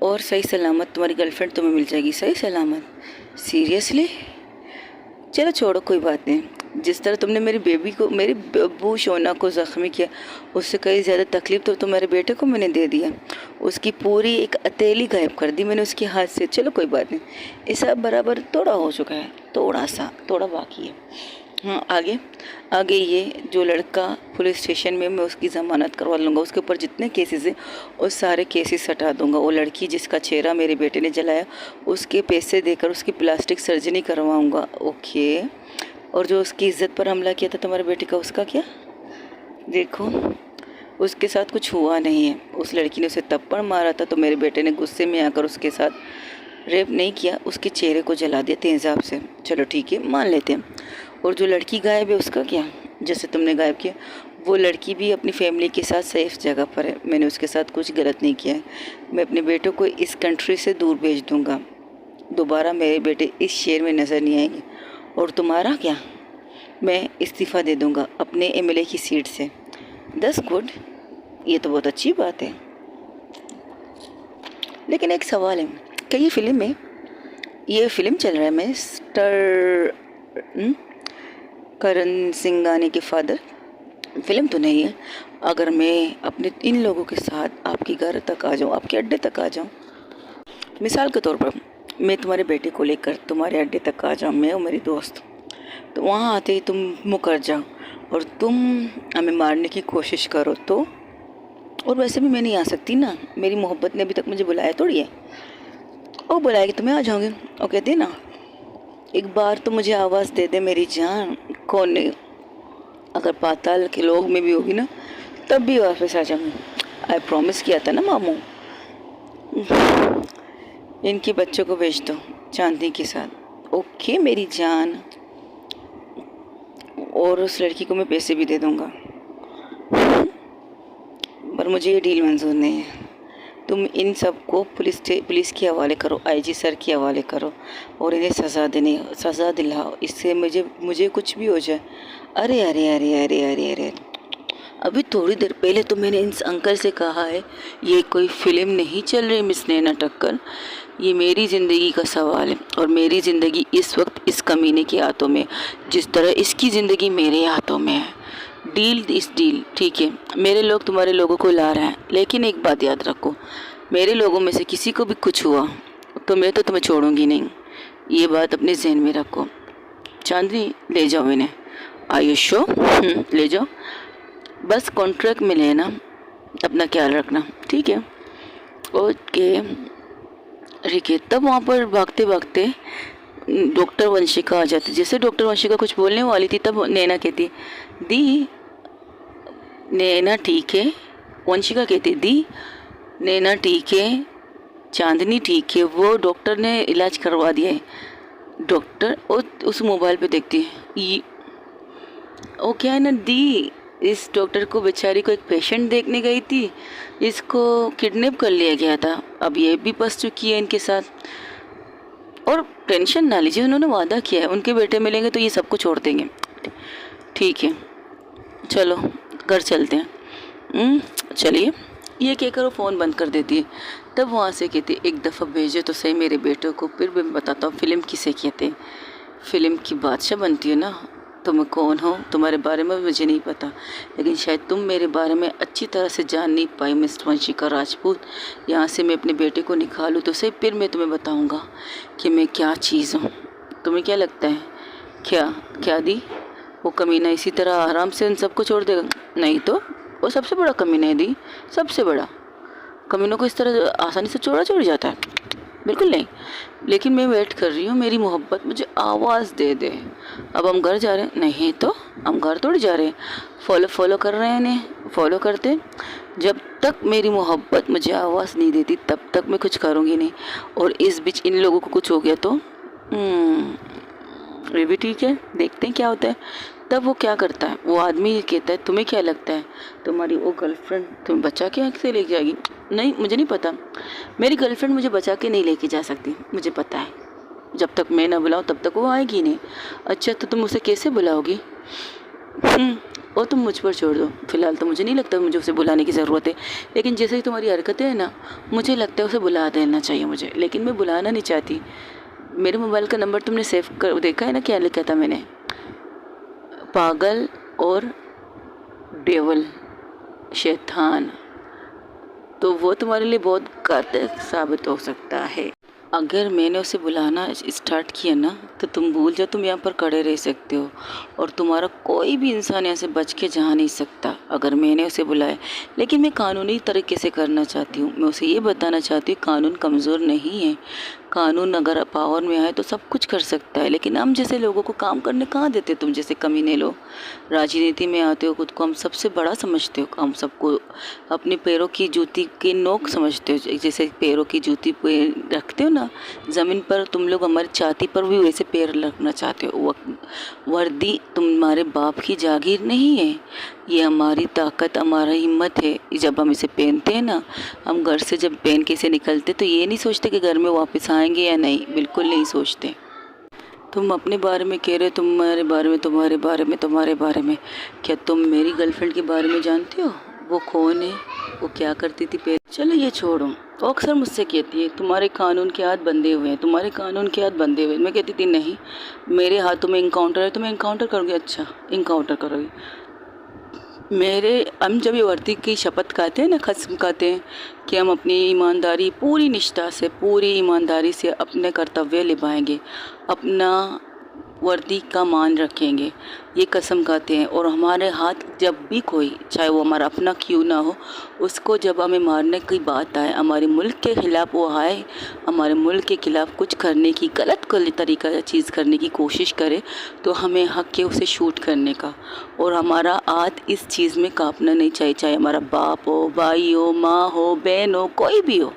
और सही सलामत तुम्हारी गर्लफ्रेंड तुम्हें मिल जाएगी, सही सलामत? सीरियसली? चलो छोड़ो, कोई बात नहीं। जिस तरह तुमने मेरी बेबी को, मेरी बब्बू शोना को ज़ख्मी किया, उससे कई ज़्यादा तकलीफ़ तो तुम्हारे बेटे को मैंने दे दिया। उसकी पूरी एक हथेली गायब कर दी मैंने उसके हाथ से। चलो कोई बात नहीं, ये सब बराबर थोड़ा हो चुका है, थोड़ा बाकी है। हाँ, आगे ये जो लड़का पुलिस स्टेशन में, मैं उसकी ज़मानत करवा लूँगा। उसके ऊपर जितने केसेस हैं उस सारे केसेस हटा दूँगा। वो लड़की जिसका चेहरा मेरे बेटे ने जलाया, उसके पैसे देकर उसकी प्लास्टिक सर्जरी करवाऊँगा। ओके, और जो उसकी इज्जत पर हमला किया था तुम्हारे बेटे का, उसका क्या? देखो, उसके साथ कुछ हुआ नहीं है। उस लड़की ने उसे थप्पड़ मारा था तो मेरे बेटे ने गुस्से में आकर उसके साथ रेप नहीं किया, उसके चेहरे को जला दिया तेज़ाब से। चलो ठीक है, मान लेते हैं। और जो लड़की गायब है उसका क्या? जैसे तुमने गायब किया, वो लड़की भी अपनी फैमिली के साथ सेफ जगह पर है। मैंने उसके साथ कुछ गलत नहीं किया है। मैं अपने बेटों को इस कंट्री से दूर भेज दूँगा, दोबारा मेरे बेटे इस शहर में नज़र नहीं आएंगे। और तुम्हारा क्या? मैं इस्तीफ़ा दे दूँगा अपने MLA की सीट से। 10 गुड, ये तो बहुत अच्छी बात है। लेकिन एक सवाल है, क्या ये फिल्म में, ये फिल्म चल रहा है मिस्टर करण सिंघानी के फादर, फिल्म तो नहीं है। अगर मैं अपने इन लोगों के साथ आपके घर तक आ जाऊँ, आपके अड्डे तक आ जाऊँ, मिसाल के तौर पर मैं तुम्हारे बेटे को लेकर तुम्हारे अड्डे तक आ जाऊँ, मैं और मेरी दोस्त, तो वहाँ आते ही तुम मुकर जाओ और तुम हमें मारने की कोशिश करो तो? और वैसे भी मैं नहीं आ सकती ना, मेरी मोहब्बत ने अभी तक मुझे बुलाया थोड़ी है। और बुलाएगी तो मैं आ जाऊँगी। और कहते ना, एक बार तो मुझे आवाज़ दे दे मेरी जान, कौन नहीं, अगर पाताल के लोग में भी होगी ना तब भी वापस आ जाऊँगी। आई प्रॉमिस किया था ना मामू। इनके बच्चों को भेज दो चांदी के साथ, ओके मेरी जान, और उस लड़की को मैं पैसे भी दे दूँगा, पर मुझे ये डील मंजूर नहीं है। तुम इन सब को पुलिस के हवाले करो, आईजी सर के हवाले करो और इन्हें सज़ा दिलाओ, इससे मुझे कुछ भी हो जाए। अरे अरे अरे अरे अरे अरे, अभी थोड़ी देर पहले तो मैंने इन अंकल से कहा है ये कोई फिल्म नहीं चल रही मिस नैना टक्कर, ये मेरी ज़िंदगी का सवाल है और मेरी ज़िंदगी इस वक्त इस कमीने के हाथों में, जिस तरह इसकी ज़िंदगी मेरे हाथों में है। डील ठीक है, मेरे लोग तुम्हारे लोगों को ला रहे हैं, लेकिन एक बात याद रखो, मेरे लोगों में से किसी को भी कुछ हुआ तो मैं तो तुम्हें छोड़ूंगी नहीं, ये बात अपने जहन में रखो। चांदनी ले जाओ इन्हें, आयुषो ले जाओ, बस कॉन्ट्रैक्ट में लेना, अपना ख्याल रखना, ठीक है? ओके ठीक है। तब वहाँ पर भागते भागते डॉक्टर वंशिका आ जाती। जैसे डॉक्टर वंशिका कुछ बोलने वाली थी तब नैना कहती दी, नैना ठीक है। वंशिका कहती दी नैना ठीक है, चांदनी ठीक है, वो डॉक्टर ने इलाज करवा दिया है। डॉक्टर उस मोबाइल पे देखती है, ओ क्या है ना दी, इस डॉक्टर को बेचारी को एक पेशेंट देखने गई थी, इसको किडनैप कर लिया गया था, अब ये भी फंस चुकी है इनके साथ। और टेंशन ना लीजिए, उन्होंने वादा किया है उनके बेटे मिलेंगे तो ये सबको छोड़ देंगे, ठीक है? चलो घर चलते हैं। चलिए, ये कहकर वो फ़ोन बंद कर देती है। तब वहाँ से कहती है एक दफ़ा भेजो तो सही मेरे बेटों को, फिर मैं बताता हूँ फिल्म किसे कहते हैं। फिल्म की बादशाह बनती है ना, तुम कौन हो तुम्हारे बारे में मुझे नहीं पता, लेकिन शायद तुम मेरे बारे में अच्छी तरह से जान नहीं पाई मिस्टर वंशिका राजपूत। यहाँ से मैं अपने बेटे को निकालूँ तो सही, फिर मैं तुम्हें बताऊँगा कि मैं क्या चीज़ हूँ। तुम्हें क्या लगता है क्या दी वो कमीना इसी तरह आराम से उन सबको छोड़ देगा? नहीं तो वो सबसे बड़ा कमीना है दी, सबसे बड़ा। कमीनों को इस तरह आसानी से छोड़ जाता है? बिल्कुल नहीं। लेकिन मैं वेट कर रही हूँ, मेरी मोहब्बत मुझे आवाज़ दे दे। अब हम घर जा रहे हैं? नहीं तो हम घर थोड़ी जा रहे हैं, फॉलो कर रहे हैं इन्हें, फॉलो करते। जब तक मेरी मोहब्बत मुझे आवाज़ नहीं देती तब तक मैं कुछ करूँगी नहीं। और इस बीच इन लोगों को कुछ हो गया तो ये भी ठीक है, देखते हैं क्या होता है। तब वो क्या करता है, वो आदमी कहता है तुम्हें क्या लगता है तुम्हारी वो गर्लफ्रेंड तुम्हें बचा के आँख से लेके जाएगी? नहीं, मुझे नहीं पता, मेरी गर्लफ्रेंड मुझे बचा के नहीं लेके जा सकती, मुझे पता है। जब तक मैं ना बुलाऊँ तब तक वो आएगी नहीं। अच्छा तो तुम उसे कैसे बुलाओगी? और तुम मुझ पर छोड़ दो, फिलहाल तो मुझे नहीं लगता मुझे उसे बुलाने की ज़रूरत है, लेकिन जैसे ही तुम्हारी हरकतें हैं ना, मुझे लगता है उसे बुला देना चाहिए मुझे, लेकिन मैं बुलाना नहीं चाहती। मेरे मोबाइल का नंबर तुमने सेव कर देखा है ना, क्या लिखा था मैंने? पागल और डेवल, शैतान। तो वो तुम्हारे लिए बहुत घातक साबित हो सकता है। अगर मैंने उसे बुलाना स्टार्ट किया ना तो तुम भूल जाओ तुम यहाँ पर खड़े रह सकते हो और तुम्हारा कोई भी इंसान यहाँ से बच के जा नहीं सकता अगर मैंने उसे बुलाया। लेकिन मैं कानूनी तरीके से करना चाहती हूँ, मैं उसे ये बताना चाहती हूँ कानून कमज़ोर नहीं है, कानून अगर पावर में आए तो सब कुछ कर सकता है। लेकिन हम जैसे लोगों को काम करने कहाँ देते? तुम जैसे कमीने लोग राजनीति में आते हो, खुद को हम सबसे बड़ा समझते हो, हम सबको अपने पैरों की जूती के नोक समझते हो। जैसे पैरों की जूती रखते हो ना ज़मीन पर, तुम लोग हमारी छाती पर भी वैसे पैर रखना चाहते हो। वर्दी तुम्हारे बाप की जागीर नहीं है, ये हमारी ताकत, हमारा हिम्मत है। जब हम इसे पहनते हैं ना, हम घर से जब पहन के इसे निकलते तो ये नहीं सोचते कि घर में वापस आएंगे या नहीं, बिल्कुल नहीं सोचते। तुम अपने बारे में कह रहे हो, तुम्हारे बारे में क्या तुम मेरी गर्लफ्रेंड के बारे में जानते हो? वो कौन है, वो क्या करती थी पहले? चलो ये छोड़ो। वो अक्सर मुझसे कहती है तुम्हारे कानून के हाथ बंधे हुए हैं, तुम्हारे कानून के हाथ बंधे हुए हैं। मैं कहती थी नहीं, मेरे हाथों में इनकाउंटर है तो मैं इनकाउंटर करूँगी। अच्छा इनकाउंटर करोगी? हम जब ये वर्दी की शपथ खाते हैं ना, कसम खाते हैं कि हम अपनी ईमानदारी, पूरी निष्ठा से, पूरी ईमानदारी से अपने कर्तव्य निभाएंगे, अपना वर्दी का मान रखेंगे, ये कसम खाते हैं। और हमारे हाथ जब भी कोई, चाहे वो हमारा अपना क्यों ना हो, उसको जब हमें मारने की बात आए, हमारे मुल्क के ख़िलाफ़ वो आए, हमारे मुल्क के ख़िलाफ़ कुछ करने की, गलत तरीका चीज़ करने की कोशिश करे, तो हमें हक़ है उसे शूट करने का। और हमारा हाथ इस चीज़ में कांपना नहीं चाहिए, चाहे हमारा बाप हो, भाई हो, माँ हो, बहन हो, कोई भी हो,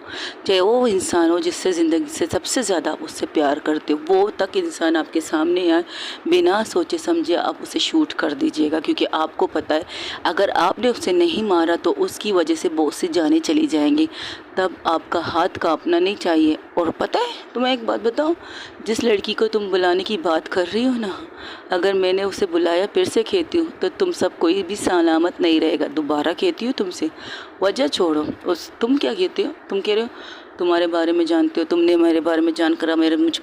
चाहे वो इंसान हो जिससे ज़िंदगी से सबसे ज़्यादा आप उससे प्यार करते हो, वो तक इंसान आपके सामने आए, बिना सोचे समझे आप उसे शूट कर दीजिएगा। क्योंकि आपको पता है अगर आपने उसे नहीं मारा तो उसकी वजह से बहुत सी जानें चली जाएंगी, तब आपका हाथ कांपना नहीं चाहिए। और पता है तुम्हें एक बात बताऊं, जिस लड़की को तुम बुलाने की बात कर रही हो ना, अगर मैंने उसे बुलाया फिर से कहती हूँ तो तुम सब कोई भी सलामत नहीं रहेगा। दोबारा कहती हूँ तुमसे, वजह छोड़ो। तुम क्या कहते हो, तुम कह रहे हो तुम्हारे बारे में जानते हो, तुमने मेरे बारे में जानकर मुझ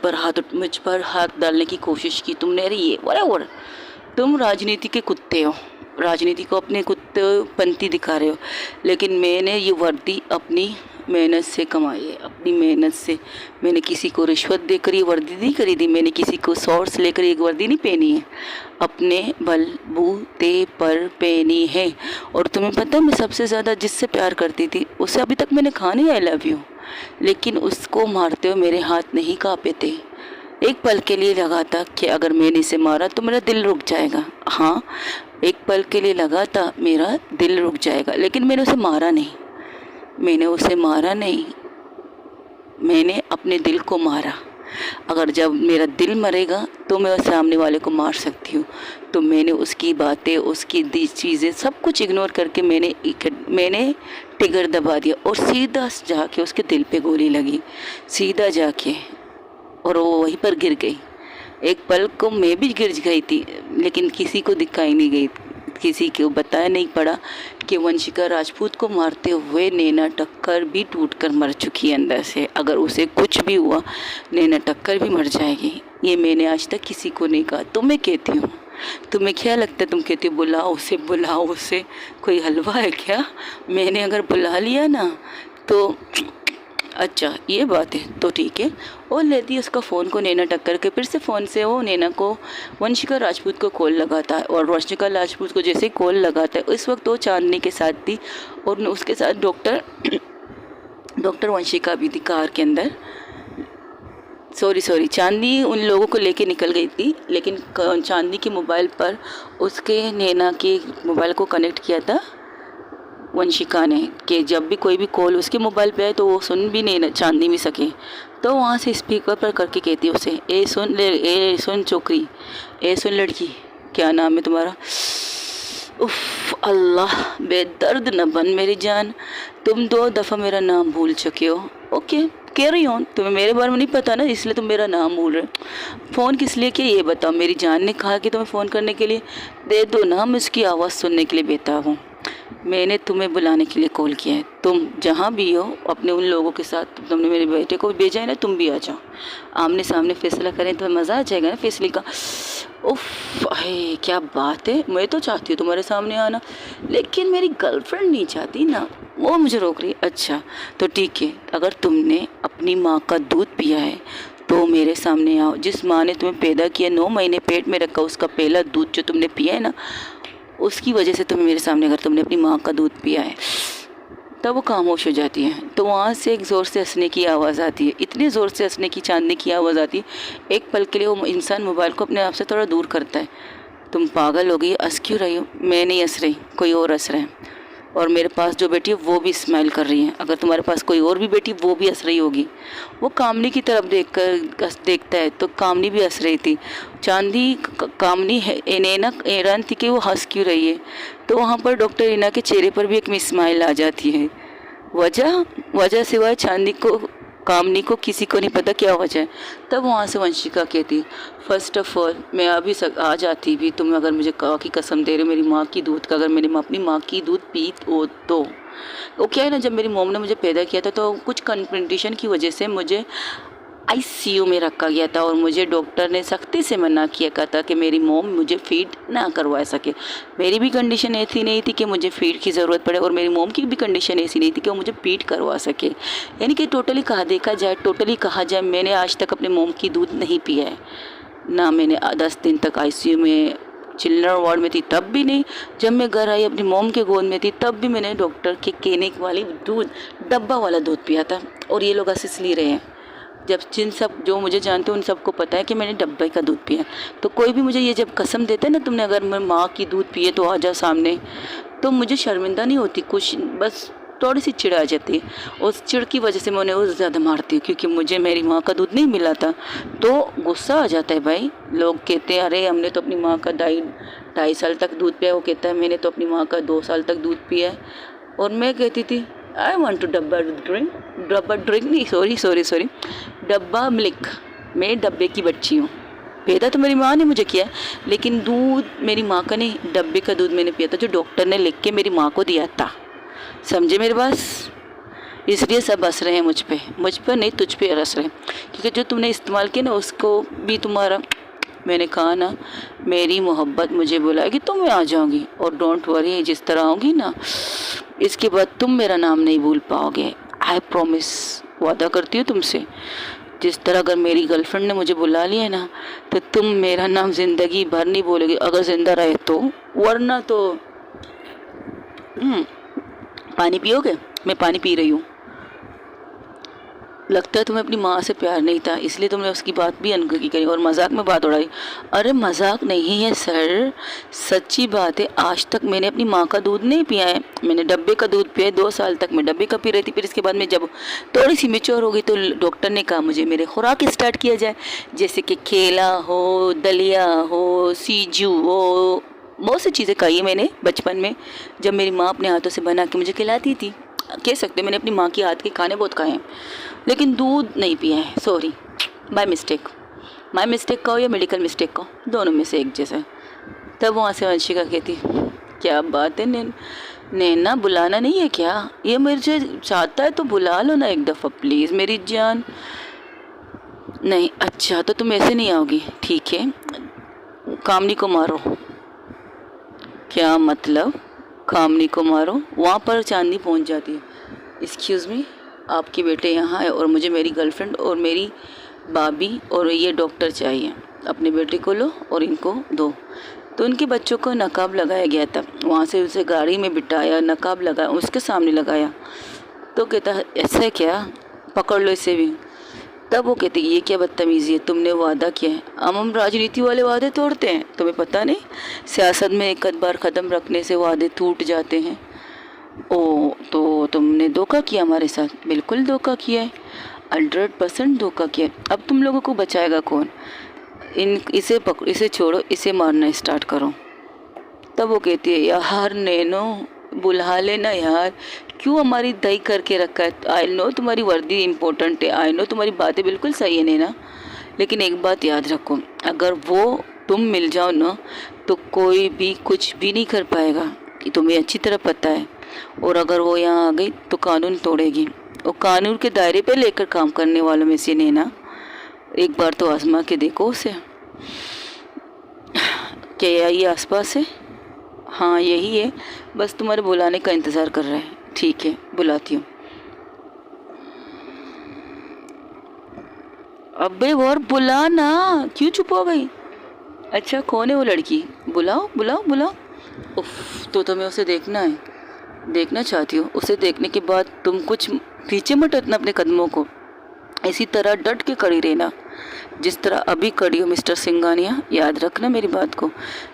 पर हाथ डालने की कोशिश की तुमने, अरे ये वरावर, तुम राजनीति के कुत्ते हो, राजनीति को अपने कुत्ते पंथी दिखा रहे हो। लेकिन मैंने ये वर्दी अपनी मेहनत से कमाई है, अपनी मेहनत से। मैंने किसी को रिश्वत देकर ये वर्दी नहीं खरीदी, मैंने किसी को सोर्स लेकर ये वर्दी नहीं पहनी है, अपने बलबूते पर पहनी है। और तुम्हें पता है मैं सबसे ज़्यादा जिससे प्यार करती थी उसे अभी तक मैंने कहा नहीं आई लव यू, लेकिन उसको मारते हुए मेरे हाथ नहीं कांपे थे। एक पल के लिए लगा था कि अगर मैंने इसे मारा तो मेरा दिल रुक जाएगा। हाँ, एक पल के लिए लगा था मेरा दिल रुक जाएगा, लेकिन मैंने उसे मारा नहीं, मैंने अपने दिल को मारा। अगर जब मेरा दिल मरेगा तो मैं सामने वाले को मार सकती हूँ। तो मैंने उसकी बातें, उसकी दी चीज़ें सब कुछ इग्नोर करके मैंने टिगर दबा दिया और सीधा जाके उसके दिल पे गोली लगी, सीधा जाके, और वो वहीं पर गिर गई। एक पल को मैं भी गिर गई थी, लेकिन किसी को दिखाई नहीं गई, किसी को बताया नहीं पड़ा कि वंशिका राजपूत को मारते हुए नैना टक्कर भी टूटकर मर चुकी है अंदर से। अगर उसे कुछ भी हुआ नैना टक्कर भी मर जाएगी। ये मैंने आज तक किसी को नहीं कहा, तुम्हें कहती हूँ। तुम्हें क्या लगता है, तुम कहती हो बुलाओ उसे, कोई हलवा है क्या? मैंने अगर बुला लिया ना तो अच्छा ये बात है तो ठीक है। और लेती है उसका फ़ोन को नैना टक्कर के, फिर से फ़ोन से वो नैना को वंशिका राजपूत को कॉल लगाता है। और वंशिका राजपूत को जैसे ही कॉल लगाता है, इस वक्त वो चांदनी के साथ थी और उसके साथ डॉक्टर वंशिका भी थी कार के अंदर। सॉरी, चांदनी उन लोगों को लेके निकल गई थी, लेकिन चांदनी के मोबाइल पर उसके नैना के मोबाइल को कनेक्ट किया था वंशिका ने, कि जब भी कोई भी कॉल उसके मोबाइल पे आए तो वो सुन भी नहीं चांदनी भी सके। तो वहाँ से स्पीकर पर करके कहती है उसे, ए सुन छोकरी, ए सुन लड़की, क्या नाम है तुम्हारा? उफ अल्लाह, बेदर्द न बन मेरी जान, तुम 2 दफ़ा मेरा नाम भूल चुके हो। ओके कैरी ऑन, तुम्हें मेरे बारे में नहीं पता ना, इसलिए तुम मेरा नाम भूल रहे। फ़ोन किस लिए किया ये बताओ? मेरी जान ने कहा कि तुम्हें फ़ोन करने के लिए, दे दो ना, मैं उसकी आवाज़ सुनने के लिए बेताब हूँ। मैंने तुम्हें बुलाने के लिए कॉल किया है, तुम जहाँ भी हो अपने उन लोगों के साथ, तुमने मेरे बेटे को भेजा है ना, तुम भी आ जाओ, आमने सामने फैसला करें तो मज़ा आ जाएगा ना फैसले का। उफ है क्या बात है, मैं तो चाहती हूँ तुम्हारे सामने आना, लेकिन मेरी गर्लफ्रेंड नहीं चाहती ना, वो मुझे रोक रही। अच्छा तो ठीक है, अगर तुमने अपनी माँ का दूध पिया है तो मेरे सामने आओ। जिस माँ ने तुम्हें पैदा किया, 9 महीने पेट में रखा, उसका पहला दूध जो तुमने पिया है ना, उसकी वजह से तुम्हें मेरे सामने, अगर तुमने अपनी माँ का दूध पिया है, तब वो खामोश हो जाती है। तो वहाँ से एक ज़ोर से हंसने की आवाज़ आती है, इतनी ज़ोर से हंसने की, चांदनी की आवाज़ आती है। एक पल के लिए वो इंसान मोबाइल को अपने आप से थोड़ा दूर करता है। तुम पागल हो गई, हंस क्यों रही हो? मैं नहीं हंस रही, कोई और हंस रहा है। और मेरे पास जो बेटी है वो भी स्माइल कर रही है। अगर तुम्हारे पास कोई और भी बेटी, वो भी हंस रही होगी। वो कामनी की तरफ देखता है तो कामनी भी हंस रही थी। चांदी कामनी है नैना हैरान थी कि वो हंस क्यों रही है। तो वहाँ पर डॉक्टर रीना के चेहरे पर भी एक स्माइल आ जाती है। वजह सिवाय चांदी को, कामनी को किसी को नहीं पता क्या वजह है। तब वहाँ से वंशिका कहती, फर्स्ट ऑफ ऑल मैं अभी आ जाती भी, तुम अगर मुझे की कसम दे रहे हो मेरी माँ की दूध का, अगर मैंने अपनी माँ की दूध पी हो तो वो क्या है ना, जब मेरी मॉम ने मुझे पैदा किया था तो कुछ कंपटीशन की वजह से मुझे ICU में रखा गया था और मुझे डॉक्टर ने सख्ती से मना किया था कि मेरी मॉम मुझे फीड ना करवा सके। मेरी भी कंडीशन ऐसी नहीं थी कि मुझे फीड की ज़रूरत पड़े और मेरी मॉम की भी कंडीशन ऐसी नहीं थी कि वो मुझे फीड करवा सके। यानी कि टोटली कहा जाए मैंने आज तक अपने मॉम की दूध नहीं पिया है ना। मैंने 10 दिन तक ICU में चिल्ड्रन वार्ड में थी तब भी नहीं, जब मैं घर आई अपनी मॉम के गोद में थी तब भी मैंने डॉक्टर के कहने वाली दूध, डब्बा वाला दूध पिया था। और ये लोग हंस ले रहे हैं। जब जिन सब जो मुझे जानते हैं उन सबको पता है कि मैंने डब्बे का दूध पिया। तो कोई भी मुझे ये जब कसम देता है ना, तुमने अगर मैं माँ की दूध पिए तो आ जा सामने, तो मुझे शर्मिंदा नहीं होती, कुछ बस थोड़ी सी चिढ़ आ जाती है। उस चिढ़ की वजह से मैं उन्हें और ज़्यादा मारती हूँ, क्योंकि मुझे मेरी माँ का दूध नहीं मिला था। तो गुस्सा आ जाता है भाई। लोग कहते हैं अरे हमने तो अपनी माँ का 2.5 साल तक दूध पिया। वो कहता है मैंने तो अपनी माँ का 2 साल तक दूध पिया है। और मैं कहती थी आई वॉन्ट टू डब्बा ड्रिंक नहीं, सॉरी डब्बा मिल्क। मैं डब्बे की बच्ची हूँ। पैदा तो मेरी माँ ने मुझे किया, लेकिन दूध मेरी माँ का नहीं, डब्बे का दूध मैंने पिया था जो डॉक्टर ने लिख के मेरी माँ को दिया था। समझे मेरे पास? इसलिए सब हंस रहे हैं मुझ पर नहीं, तुझ पे हंस रहे हैं, क्योंकि जो तुमने इस्तेमाल किया ना उसको भी तुम्हारा। मैंने कहा ना मेरी मोहब्बत मुझे बुलाएगी तो मैं आ जाऊंगी। और डोंट वरी, जिस तरह आऊँगी ना इसके बाद तुम मेरा नाम नहीं भूल पाओगे। आई प्रॉमिस, वादा करती हूँ तुमसे। जिस तरह अगर मेरी गर्लफ्रेंड ने मुझे बुला लिया है ना तो तुम मेरा नाम ज़िंदगी भर नहीं बोलोगे, अगर ज़िंदा रहे तो, वरना तो पानी पियोगे? मैं पानी पी रही हूँ। लगता है तुम्हें अपनी माँ से प्यार नहीं था, इसलिए तुमने उसकी बात भी अनदेखी करी और मजाक में बात उड़ाई। अरे मजाक नहीं है सर, सच्ची बात है। आज तक मैंने अपनी माँ का दूध नहीं पिया है। मैंने डब्बे का दूध पिया है। 2 साल तक मैं डब्बे का पी रही थी। फिर इसके बाद में जब थोड़ी सी मेच्योर हो गई तो डॉक्टर ने कहा मुझे मेरे खुराक स्टार्ट किया जाए, जैसे कि केला हो, दलिया हो, सीजू हो, बहुत सी चीज़ें खाई है मैंने बचपन में, जब मेरी माँ अपने हाथों से बना के मुझे खिलाती थी। कह सकते मैंने अपनी माँ के हाथ के खाने बहुत खाए हैं, लेकिन दूध नहीं पिया है। सॉरी, माय मिस्टेक कहो या मेडिकल मिस्टेक कहो, दोनों में से एक जैसा। तब वहाँ से वंशिका कहती क्या बात है नैना, बुलाना नहीं है क्या? ये मुझे चाहता है तो बुला लो ना एक दफ़ा प्लीज़ मेरी जान। नहीं, अच्छा तो तुम ऐसे नहीं आओगी, ठीक है। कामनी को मारो। क्या मतलब? कामनी को मारो? वहाँ पर चांदनी पहुँच जाती है। एक्सक्यूज़ मी, आपके बेटे यहाँ है और मुझे मेरी गर्लफ्रेंड और मेरी भाभी और ये डॉक्टर चाहिए। अपने बेटे को लो और इनको दो। तो उनके बच्चों को नकाब लगाया गया था। वहाँ से उसे गाड़ी में बिठाया, नकाब लगाया, उसके सामने लगाया। तो कहता ऐसा क्या, पकड़ लो इसे भी। तब वो कहती ये क्या बदतमीज़ी है, तुमने वादा किया है। हम राजनीति वाले वादे तोड़ते हैं, तुम्हें पता नहीं? सियासत में एक बार कदम रखने से वादे टूट जाते हैं। ओ, तो तुमने धोखा किया हमारे साथ? बिल्कुल धोखा किया है, 100% धोखा किया है। अब तुम लोगों को बचाएगा कौन? इसे पकड़ो, इसे छोड़ो, इसे मारना स्टार्ट करो। तब वो कहती है यार नैनो बुला लेना यार, क्यों हमारी दही करके रखा है? आई नो तुम्हारी वर्दी इम्पोर्टेंट है, आई नो तुम्हारी बातें बिल्कुल सही है नैना, लेकिन एक बात याद रखो, अगर वो तुम मिल जाओ ना तो कोई भी कुछ भी नहीं कर पाएगा, कि तुम्हें अच्छी तरह पता है। और अगर वो यहाँ आ गई तो कानून तोड़ेगी, और कानून के दायरे पे लेकर काम करने वालों में से नैना एक बार तो आजमा के देखो उसे। क्या ये आसपास है? हाँ यही है, बस तुम्हारे बुलाने का इंतज़ार कर रहा है। ठीक है, बुलाती हूँ। अबे और बुला ना, क्यों चुप हो गई? अच्छा कौन है वो लड़की? बुलाओ बुलाओ बुलाओ। उफ, तो तुम्हें उसे देखना है, देखना चाहती हो? उसे देखने के बाद तुम कुछ पीछे मत हटना अपने कदमों को, इसी तरह डट के खड़ी रहना जिस तरह अभी खड़ी हो मिस्टर सिंघानिया। याद रखना मेरी बात को।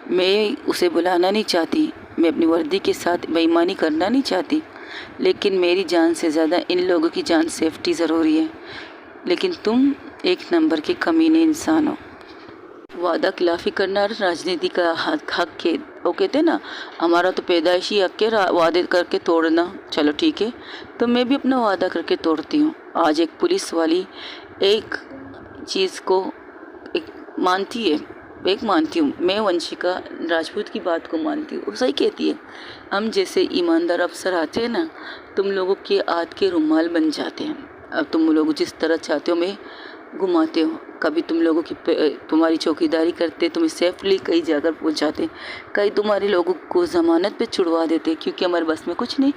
मैं उसे बुलाना नहीं चाहती, मैं अपनी वर्दी के साथ बेईमानी करना नहीं चाहती, लेकिन मेरी जान से ज़्यादा इन लोगों की जान सेफ्टी ज़रूरी है। लेकिन तुम एक नंबर के कमीने इंसान हो। वादा खिलाफ़ी करना राजनीति का हक है। वो कहते हैं ना, हमारा तो पैदाइशी हक के वादे करके तोड़ना। चलो ठीक है, तो मैं भी अपना वादा करके तोड़ती हूँ। आज एक पुलिस वाली एक चीज़ को मानती हूँ। मैं वंशिका राजपूत की बात को मानती हूँ। वो सही कहती है, हम जैसे ईमानदार अफसर आते हैं ना, तुम लोगों के हाथ के रुमाल बन जाते हैं। अब तुम लोग जिस तरह चाहते हो मैं घुमाते हो। कभी तुम लोगों की तुम्हारी चौकीदारी करते, तुम्हें सेफली कई जगह पहुंचाते, कई तुम्हारे लोगों को ज़मानत पे छुड़वा देते, क्योंकि हमारे बस में कुछ नहीं।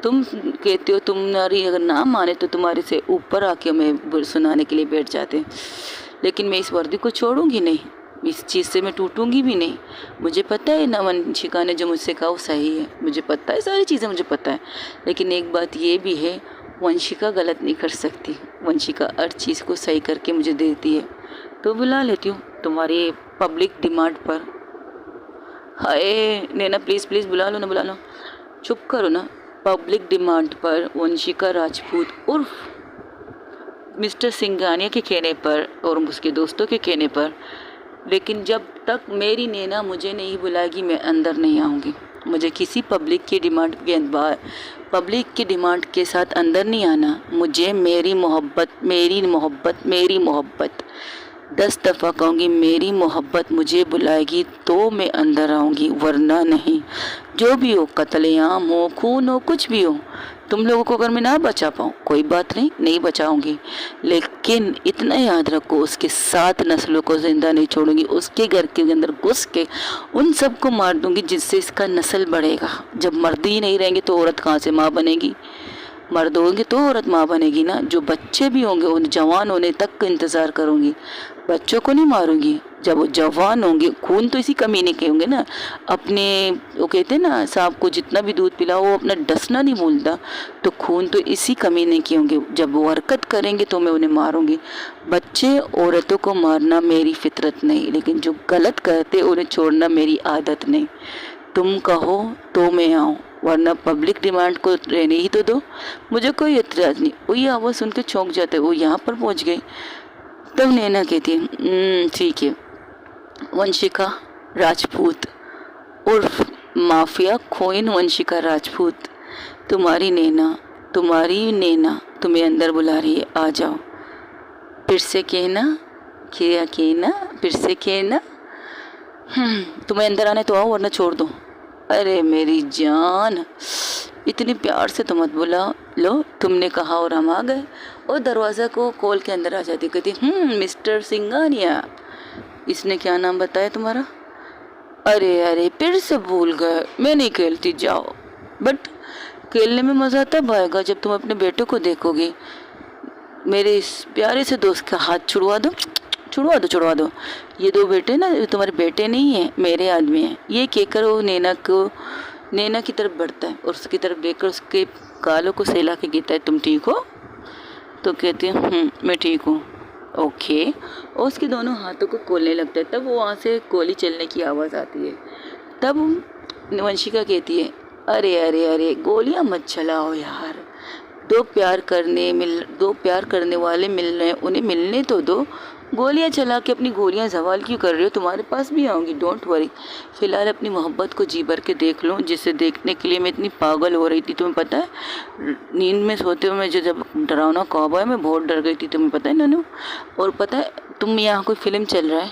तुम कहते हो तुम्हारी अगर ना माने तो तुम्हारे से ऊपर आके हमें सुनाने के लिए बैठ जाते। लेकिन मैं इस वर्दी को छोड़ूंगी नहीं। इस चीज़ से मैं टूटूंगी भी नहीं। मुझे पता है ना वंशिका ने जो मुझसे कहा वो सही है, मुझे पता है, सारी चीज़ें मुझे पता है। लेकिन एक बात ये भी है, वंशिका गलत नहीं कर सकती। वंशिका हर चीज़ को सही करके मुझे देती है, तो बुला लेती हूँ तुम्हारी पब्लिक डिमांड पर। हाय नैना प्लीज़ प्लीज़ बुला लो ना, बुला लो, चुप करो ना। पब्लिक डिमांड पर वंशिका राजपूत उर्फ मिस्टर सिंघानिया के कहने पर और उसके दोस्तों के कहने पर। लेकिन जब तक मेरी नैना मुझे नहीं बुलाएगी मैं अंदर नहीं आऊँगी। मुझे किसी पब्लिक की डिमांड के साथ अंदर नहीं आना। मुझे मेरी मोहब्बत 10 दफ़ा कहूँगी, मेरी मोहब्बत मुझे बुलाएगी तो मैं अंदर आऊँगी, वरना नहीं। जो भी हो, कत्लेआम हो, खून हो, कुछ भी हो, तुम लोगों को अगर मैं ना बचा पाऊँ कोई बात नहीं बचाऊंगी। लेकिन इतना याद रखो, उसके 7 नस्लों को जिंदा नहीं छोड़ूंगी। उसके घर के अंदर घुस के उन सबको मार दूंगी जिससे इसका नस्ल बढ़ेगा। जब मर्द ही नहीं रहेंगे तो औरत कहाँ से माँ बनेगी? मर्द होंगे तो औरत माँ बनेगी ना। जो बच्चे भी होंगे उन जवान होने तक का इंतज़ार करूँगी, बच्चों को नहीं मारूंगी। जब वो जवान होंगे, खून तो इसी कमीने के होंगे ना अपने। वो कहते हैं ना, सांप को जितना भी दूध पिलाओ वो अपना डसना नहीं भूलता, तो खून तो इसी कमीने के होंगे। जब वो हरकत करेंगे तो मैं उन्हें मारूंगी। बच्चे औरतों को मारना मेरी फितरत नहीं, लेकिन जो गलत करते उन्हें छोड़ना मेरी आदत नहीं। तुम कहो तो मैं आऊँ, वरना पब्लिक डिमांड को रहने ही तो दो। मुझे कोई एतराज़ नहीं। वो ये आवाज़ सुन के चौंक जाते, वो यहाँ पर पहुँच गई। तब नैना कहती है ठीक है, वंशिका राजपूत उर्फ माफिया खोइन वंशिका राजपूत, तुम्हारी नैना तुम्हें अंदर बुला रही है, आ जाओ। फिर से कहना, फिर से कहना। तुम्हें अंदर आने तो आओ, वरना छोड़ दो। अरे मेरी जान, इतनी प्यार से तो मत बुला लो, तुमने कहा और हम आ गए। और दरवाज़ा को खोल के अंदर आ जाती, कहती मिस्टर सिंघानिया, इसने क्या नाम बताया तुम्हारा? अरे फिर से भूल गए, मैं नहीं खेलती, जाओ। बट खेलने में मज़ा तब आएगा जब तुम अपने बेटे को देखोगे। मेरे इस प्यारे से दोस्त का हाथ छुड़वा दो। ये 2 बेटे ना, ये तुम्हारे बेटे नहीं हैं, मेरे आदमी हैं। ये कहकर वो नैना की तरफ बढ़ता है और उसकी तरफ देखकर उसके गालों को सहला के कहता है, तुम ठीक हो? तो कहती है मैं ठीक हूँ। ओके। और उसके दोनों हाथों को खोलने लगता है। तब वो वहाँ से गोली चलने की आवाज़ आती है। तब वंशिका कहती है, अरे गोलियाँ मत चलाओ यार, दो प्यार करने वाले मिल रहे हैं, उन्हें मिलने तो दो। गोलियां चला के अपनी गोलियां सवाल क्यों कर रहे हो? तुम्हारे पास भी आऊँगी, डोंट वरी। फ़िलहाल अपनी मोहब्बत को जी भर के देख लो, जिसे देखने के लिए मैं इतनी पागल हो रही थी। तुम्हें पता है, नींद में सोते हुए मुझे जब डरावना ख्वाब आया, मैं बहुत डर गई थी, तुम्हें पता है ननू। और पता है, तुम यहाँ कोई फ़िल्म चल रहा है?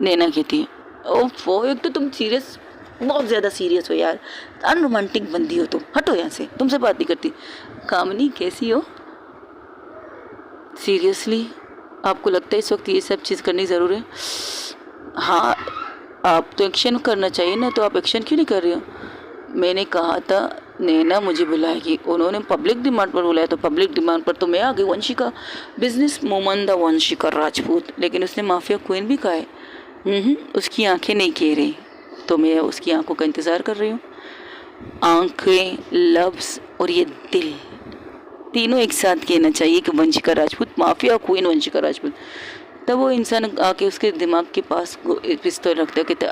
नैना कहती है, ओह एक तो तुम सीरियस, बहुत ज़्यादा सीरियस हो यार, अनरोमांटिक बंदी हो तुम, हटो यहाँ से, तुमसे बात नहीं करती। कामनी कैसी हो? सीरियसली आपको लगता है इस वक्त ये सब चीज़ करनी ज़रूरी है? हाँ, आप तो एक्शन करना चाहिए ना, तो आप एक्शन क्यों नहीं कर रही हो? मैंने कहा था नैना मुझे बुलाएगी, उन्होंने पब्लिक डिमांड पर बुलाया, तो पब्लिक डिमांड पर तो मैं आ गई। Vanshika business woman the Vanshika Rajput, लेकिन उसने माफिया क्वीन भी कहा है। उसकी आंखें नहीं कह रही, तो मैं उसकी आंखों का इंतज़ार कर रही हूँ। आंखें, लफ्ज़ और ये दिल, तीनों एक साथ कहना चाहिए कि वंशिका राजपूत, माफिया क्वीन वंशिका राजपूत। तब वो इंसान आके उसके दिमाग के पास पिस्तौल रखता है, कहते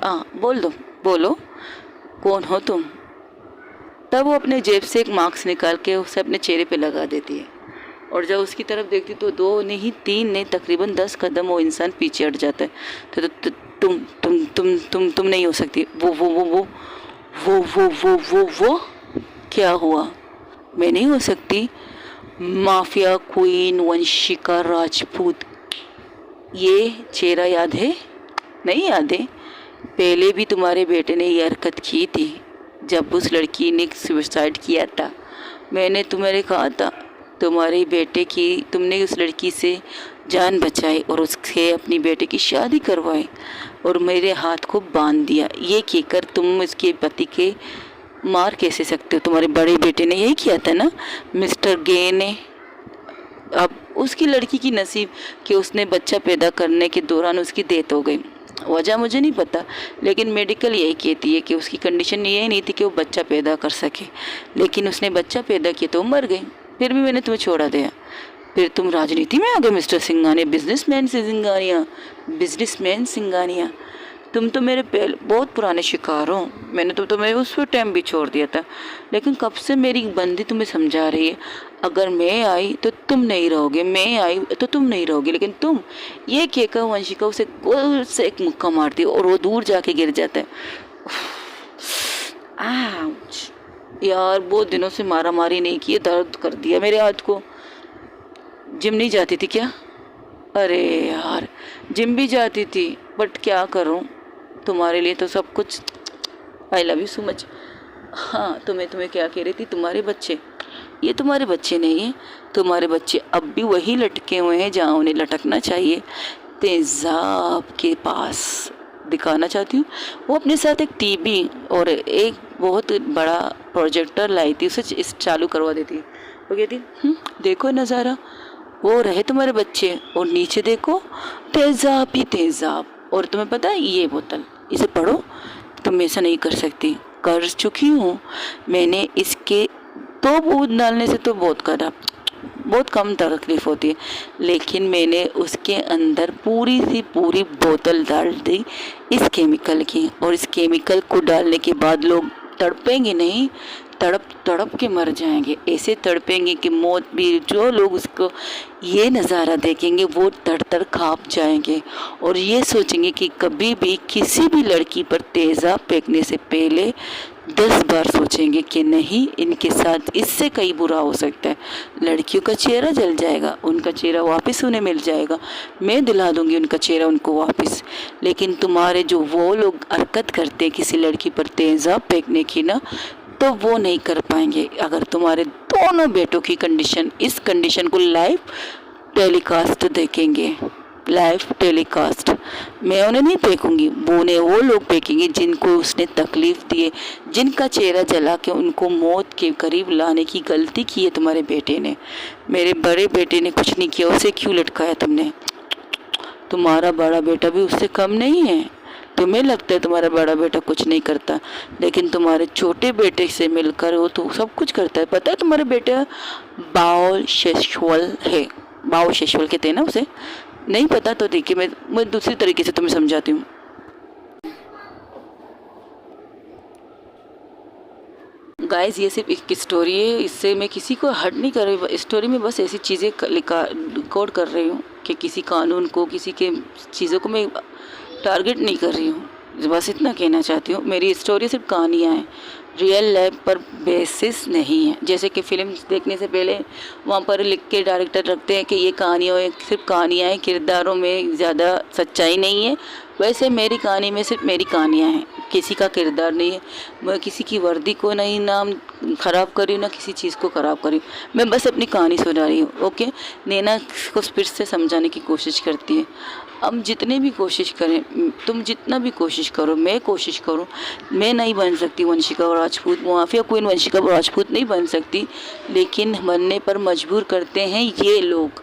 बोलो कौन हो तुम? तब वो अपने जेब से एक मास्क निकाल के उसे अपने चेहरे पे लगा देती है, और जब उसकी तरफ देखती तो 2 नहीं 3 नहीं तकरीबन 10 कदम वो इंसान पीछे हट जाता है। तो तुम नहीं हो सकती। वो क्या हुआ? मैं नहीं हो सकती? माफिया क्वीन वंशिका राजपूत, ये चेहरा याद है? नहीं याद है? पहले भी तुम्हारे बेटे ने ये हरकत की थी, जब उस लड़की ने सुसाइड किया था। मैंने तुम्हें कहा था, तुम्हारे बेटे की, तुमने उस लड़की से जान बचाई और उससे अपनी बेटे की शादी करवाई और मेरे हाथ को बांध दिया। ये कहकर तुम उसके पति के मार कैसे सकते हो? तुम्हारे बड़े बेटे ने यही किया था ना, मिस्टर गे ने। अब उसकी लड़की की नसीब कि उसने बच्चा पैदा करने के दौरान उसकी डेथ हो गई। वजह मुझे नहीं पता, लेकिन मेडिकल यही कहती है कि उसकी कंडीशन यही नहीं थी कि वो बच्चा पैदा कर सके, लेकिन उसने बच्चा पैदा किया तो वो मर गई। फिर भी मैंने तुम्हें छोड़ा दिया। फिर तुम राजनीति में आ गए मिस्टर सिंघानिया, बिजनेसमैन से सिंघानिया, बिजनेसमैन सिंघानिया। तुम तो मेरे बहुत पुराने शिकार हो। मैंने तो तुम्हें उस टाइम भी छोड़ दिया था, लेकिन कब से मेरी बंदी तुम्हें समझा रही है, अगर मैं आई तो तुम नहीं रहोगे, मैं आई तो तुम नहीं रहोगे, लेकिन तुम ये कहकर वंशिका उसे गोल से एक मुक्का मारती है और वो दूर जाके गिर जाता है। आउच यार, बहुत दिनों से मारा मारी नहीं की, दर्द कर दिया मेरे हाथ को। जिम नहीं जाती थी क्या? अरे यार, जिम भी जाती थी, बट क्या करूं, तुम्हारे लिए तो सब कुछ। I love you so much. हाँ, तुम्हें क्या कह रही थी, तुम्हारे बच्चे, ये तुम्हारे बच्चे नहीं हैं, तुम्हारे बच्चे अब भी वही लटके हुए हैं जहाँ उन्हें लटकना चाहिए, तेज़ाब के पास। दिखाना चाहती हूँ, वो अपने साथ एक टीवी और एक बहुत बड़ा प्रोजेक्टर लाई थी, उसे इस चालू करवा देती है। वो कहती देखो नज़ारा, वो रहे तुम्हारे बच्चे, और नीचे देखो तेज़ाब ही तेज़ाब। और तुम्हें पता है ये बोतल, इसे पढ़ो, तुम ऐसा नहीं कर सकती, कर चुकी हूँ मैंने। इसके तो बूंद डालने से तो बहुत कम तकलीफ होती है, लेकिन मैंने उसके अंदर पूरी सी पूरी बोतल डाल दी इस केमिकल की, और इस केमिकल को डालने के बाद लोग तड़पेंगे नहीं, तड़प तड़प के मर जाएंगे। ऐसे तड़पेंगे कि मौत भी, जो लोग उसको ये नज़ारा देखेंगे वो तड़ तड़ काँप जाएंगे, और ये सोचेंगे कि कभी भी किसी भी लड़की पर तेज़ाब फेंकने से पहले 10 बार सोचेंगे कि नहीं, इनके साथ इससे कई बुरा हो सकता है। लड़कियों का चेहरा जल जाएगा, उनका चेहरा वापस उन्हें मिल जाएगा, मैं दिला दूंगी उनका चेहरा उनको वापस। लेकिन तुम्हारे जो वो लोग हरकत करते हैं किसी लड़की पर तेज़ाब फेंकने की ना, तो वो नहीं कर पाएंगे। अगर तुम्हारे दोनों बेटों की कंडीशन, इस कंडीशन को लाइव टेलीकास्ट देखेंगे, लाइव टेलीकास्ट, मैं उन्हें नहीं फेंकूंगी, वो लोग फेंकेंगे जिनको उसने तकलीफ़ दी है, जिनका चेहरा जला के उनको मौत के करीब लाने की गलती की है तुम्हारे बेटे ने। मेरे बड़े बेटे ने कुछ नहीं किया, उसे क्यों लटकाया तुमने? तुम्हारा बड़ा बेटा भी उससे कम नहीं है। तुम्हें लगता है तुम्हारा बड़ा बेटा कुछ नहीं करता, लेकिन तुम्हारे छोटे बेटे से मिलकर वो तो सब कुछ करता है। पता है तुम्हारे बेटा बाउल शेषवल है, बाउल शेषवल कहते हैं ना उसे, नहीं पता तो देखिए मैं दूसरी तरीके से तुम्हें समझाती हूँ। गाइस, ये सिर्फ एक स्टोरी है, इससे मैं किसी को हर्ट नहीं कर रही, स्टोरी में बस ऐसी चीज़ें रिकॉर्ड कर रही हूँ कि किसी कानून को, किसी के चीज़ों को मैं टारगेट नहीं कर रही हूँ, बस इतना कहना चाहती हूँ। मेरी स्टोरी सिर्फ कहानियाँ हैं, रियल लाइफ पर बेसिस नहीं है। जैसे कि फ़िल्म देखने से पहले वहाँ पर लिख के डायरेक्टर रखते हैं कि ये कहानियाँ सिर्फ कहानियाँ हैं, किरदारों में ज़्यादा सच्चाई नहीं है, वैसे मेरी कहानी में सिर्फ मेरी कहानियाँ हैं, किसी का किरदार नहीं है। मैं किसी की वर्दी को नहीं नाम ख़राब कर रही हूँ, ना किसी चीज़ को ख़राब कर रही हूँ, मैं बस अपनी कहानी सुना रही हूँ। ओके, नैना को फिर से समझाने की कोशिश करती है। हम जितने भी कोशिश करें, तुम जितना भी कोशिश करो, मैं कोशिश करूं, मैं नहीं बन सकती वंशिका राजपूत, माफिया क्वीन वंशिका राजपूत नहीं बन सकती, लेकिन बनने पर मजबूर करते हैं ये लोग।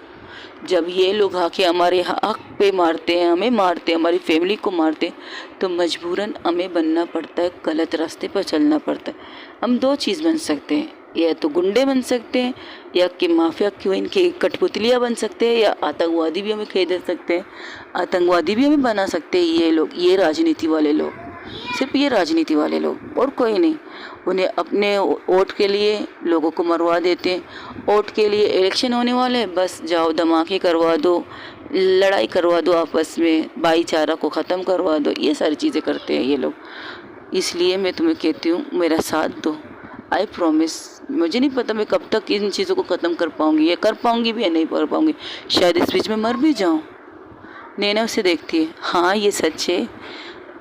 जब ये लोग आके हमारे हक पे मारते हैं, हमें मारते हैं, हमारी फैमिली को मारते हैं, तो मजबूरन हमें बनना पड़ता है, गलत रास्ते पर चलना पड़ता है। हम दो चीज़ बन सकते हैं, या तो गुंडे बन सकते हैं, या कि माफिया क्वीन के कठपुतलियाँ बन सकते हैं, या आतंकवादी भी हमें खरीद सकते हैं, आतंकवादी भी हमें बना सकते हैं ये लोग, ये राजनीति वाले लोग, सिर्फ ये राजनीति वाले लोग और कोई नहीं। उन्हें अपने वोट के लिए लोगों को मरवा देते हैं, वोट के लिए इलेक्शन होने वाले, बस जाओ धमाके करवा दो, लड़ाई करवा दो आपस में, भाईचारा को ख़त्म करवा दो, ये सारी चीज़ें करते हैं ये लोग। इसलिए मैं तुम्हें कहती हूँ, मेरा साथ दो, आई प्रॉमिस। मुझे नहीं पता मैं कब तक इन चीज़ों को ख़त्म कर पाऊँगी, या कर पाऊँगी भी या नहीं कर पाऊँगी, शायद इस बीच में मर भी जाऊँ। नैना उसे देखती है, हाँ ये सच है,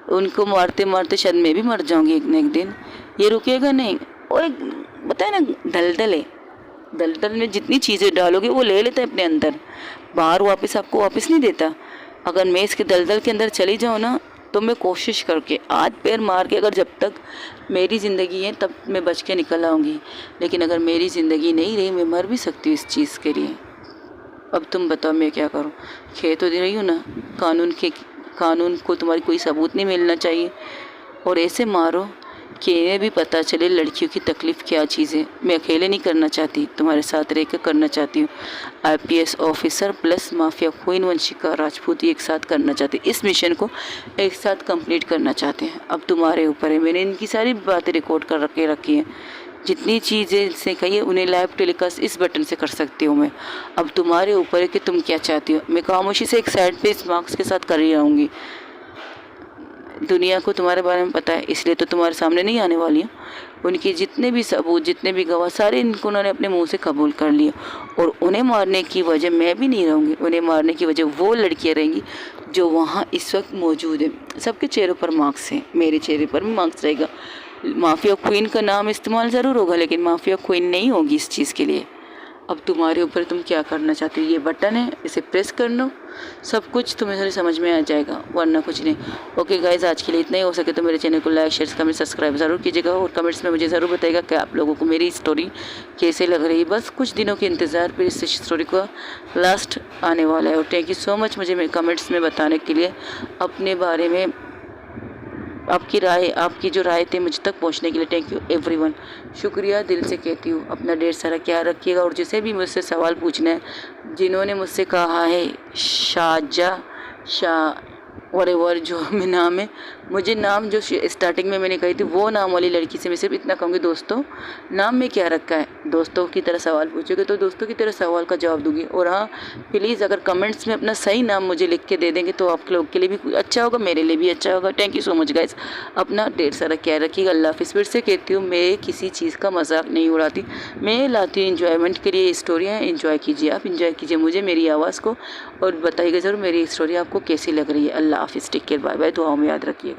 उनको मारते मारते शायद मैं भी मर जाऊँगी एक न एक दिन, ये रुकेगा नहीं। और एक बताए ना, दलदल है, दलदल में जितनी चीज़ें डालोगे वो ले लेता है अपने अंदर, बाहर वापस आपको वापस नहीं देता। अगर मैं इसके दलदल के अंदर चली जाऊँ ना, तो मैं कोशिश करके हाथ पैर मार के, अगर जब तक मेरी ज़िंदगी है तब मैं बच के निकल आऊँगी, लेकिन अगर मेरी ज़िंदगी नहीं रही, मैं मर भी सकती हूँ इस चीज़ के लिए। अब तुम बताओ मैं क्या करूँ, कह तो दे रही हूँ ना, कानून के कानून को तुम्हारी कोई सबूत नहीं मिलना चाहिए, और ऐसे मारो कि इन्हें भी पता चले लड़कियों की तकलीफ़ क्या चीज़ है। मैं अकेले नहीं करना चाहती, तुम्हारे साथ रह कर करना चाहती हूँ। IPS officer plus mafia queen Vanshika Rajput एक साथ करना चाहती, इस मिशन को एक साथ कंप्लीट करना चाहते हैं। अब तुम्हारे ऊपर है। मैंने इनकी सारी बातें रिकॉर्ड कर रखी हैं, जितनी चीज़ें इनसे कही है उन्हें लाइव टेलीकास्ट इस बटन से कर सकती हूँ मैं। अब तुम्हारे ऊपर है कि तुम क्या चाहती हो। मैं खामोशी से एक साइड पे इस मार्क्स के साथ कर ही रहूँगी। दुनिया को तुम्हारे बारे में पता है, इसलिए तो तुम्हारे सामने नहीं आने वाली हूँ। उनके जितने भी सबूत, जितने भी गवाह, सारे इनको उन्होंने अपने मुंह से कबूल कर लिया, और उन्हें मारने की वजह मैं भी नहीं रहूँगी। उन्हें मारने की वजह वो लड़कियाँ रहेंगी जो वहाँ इस वक्त मौजूद है। सबके चेहरों पर मार्क्स हैं, मेरे चेहरे पर भी मार्क्स रहेगा। माफिया क्वीन का नाम इस्तेमाल ज़रूर होगा, लेकिन माफिया क्वीन नहीं होगी इस चीज़ के लिए। अब तुम्हारे ऊपर, तुम क्या करना चाहती हो। ये बटन है, इसे प्रेस कर लो, सब कुछ तुम्हें समझ में आ जाएगा, वरना कुछ नहीं। ओके गाइज, आज के लिए इतना ही। हो सके तो मेरे चैनल को लाइक, शेयर, कमेंट, सब्सक्राइब ज़रूर कीजिएगा, और कमेंट्स में मुझे ज़रूर बताइएगा कि आप लोगों को मेरी स्टोरी कैसे लग रही है। बस कुछ दिनों के इंतज़ार पर इस स्टोरी का लास्ट आने वाला है। और थैंक यू सो मच मुझे कमेंट्स में बताने के लिए, अपने बारे में आपकी राय, आपकी जो राय थे मुझ तक पहुंचने के लिए। थैंक यू एवरीवन, शुक्रिया दिल से कहती हूँ। अपना ढेर सारा ख्याल रखिएगा, और जिसे भी मुझसे सवाल पूछना है, जिन्होंने मुझसे कहा है शाह वरेवर जो मैं नाम है, मुझे नाम जो स्टार्टिंग में मैंने कही थी वो नाम वाली लड़की से मैं सिर्फ इतना कहूँगी, दोस्तों नाम में क्या रखा है। दोस्तों की तरह सवाल पूछोगे तो दोस्तों की तरह सवाल का जवाब दूंगी। और हाँ, प्लीज़ अगर कमेंट्स में अपना सही नाम मुझे लिख के दे देंगे तो आप लोग के लिए भी अच्छा होगा, मेरे लिए भी अच्छा होगा। Thank you so much guys, अपना ढेर सारा ख्याल रखिएगा। अल्लाह हाफिज़। फिर से कहती हूँ, मैं किसी चीज़ का मजाक नहीं उड़ाती, मैं लाती हूँ इंजॉयमेंट के लिए स्टोरियाँ। इंजॉय कीजिए, आप इंजॉय कीजिए मुझे, मेरी आवाज़ को, और बताइएगा ज़रूर मेरी स्टोरी आपको कैसी लग रही है। अल्लाह हाफिज़, टेक केयर, बाय बाय, दुआओं में याद रखिएगा।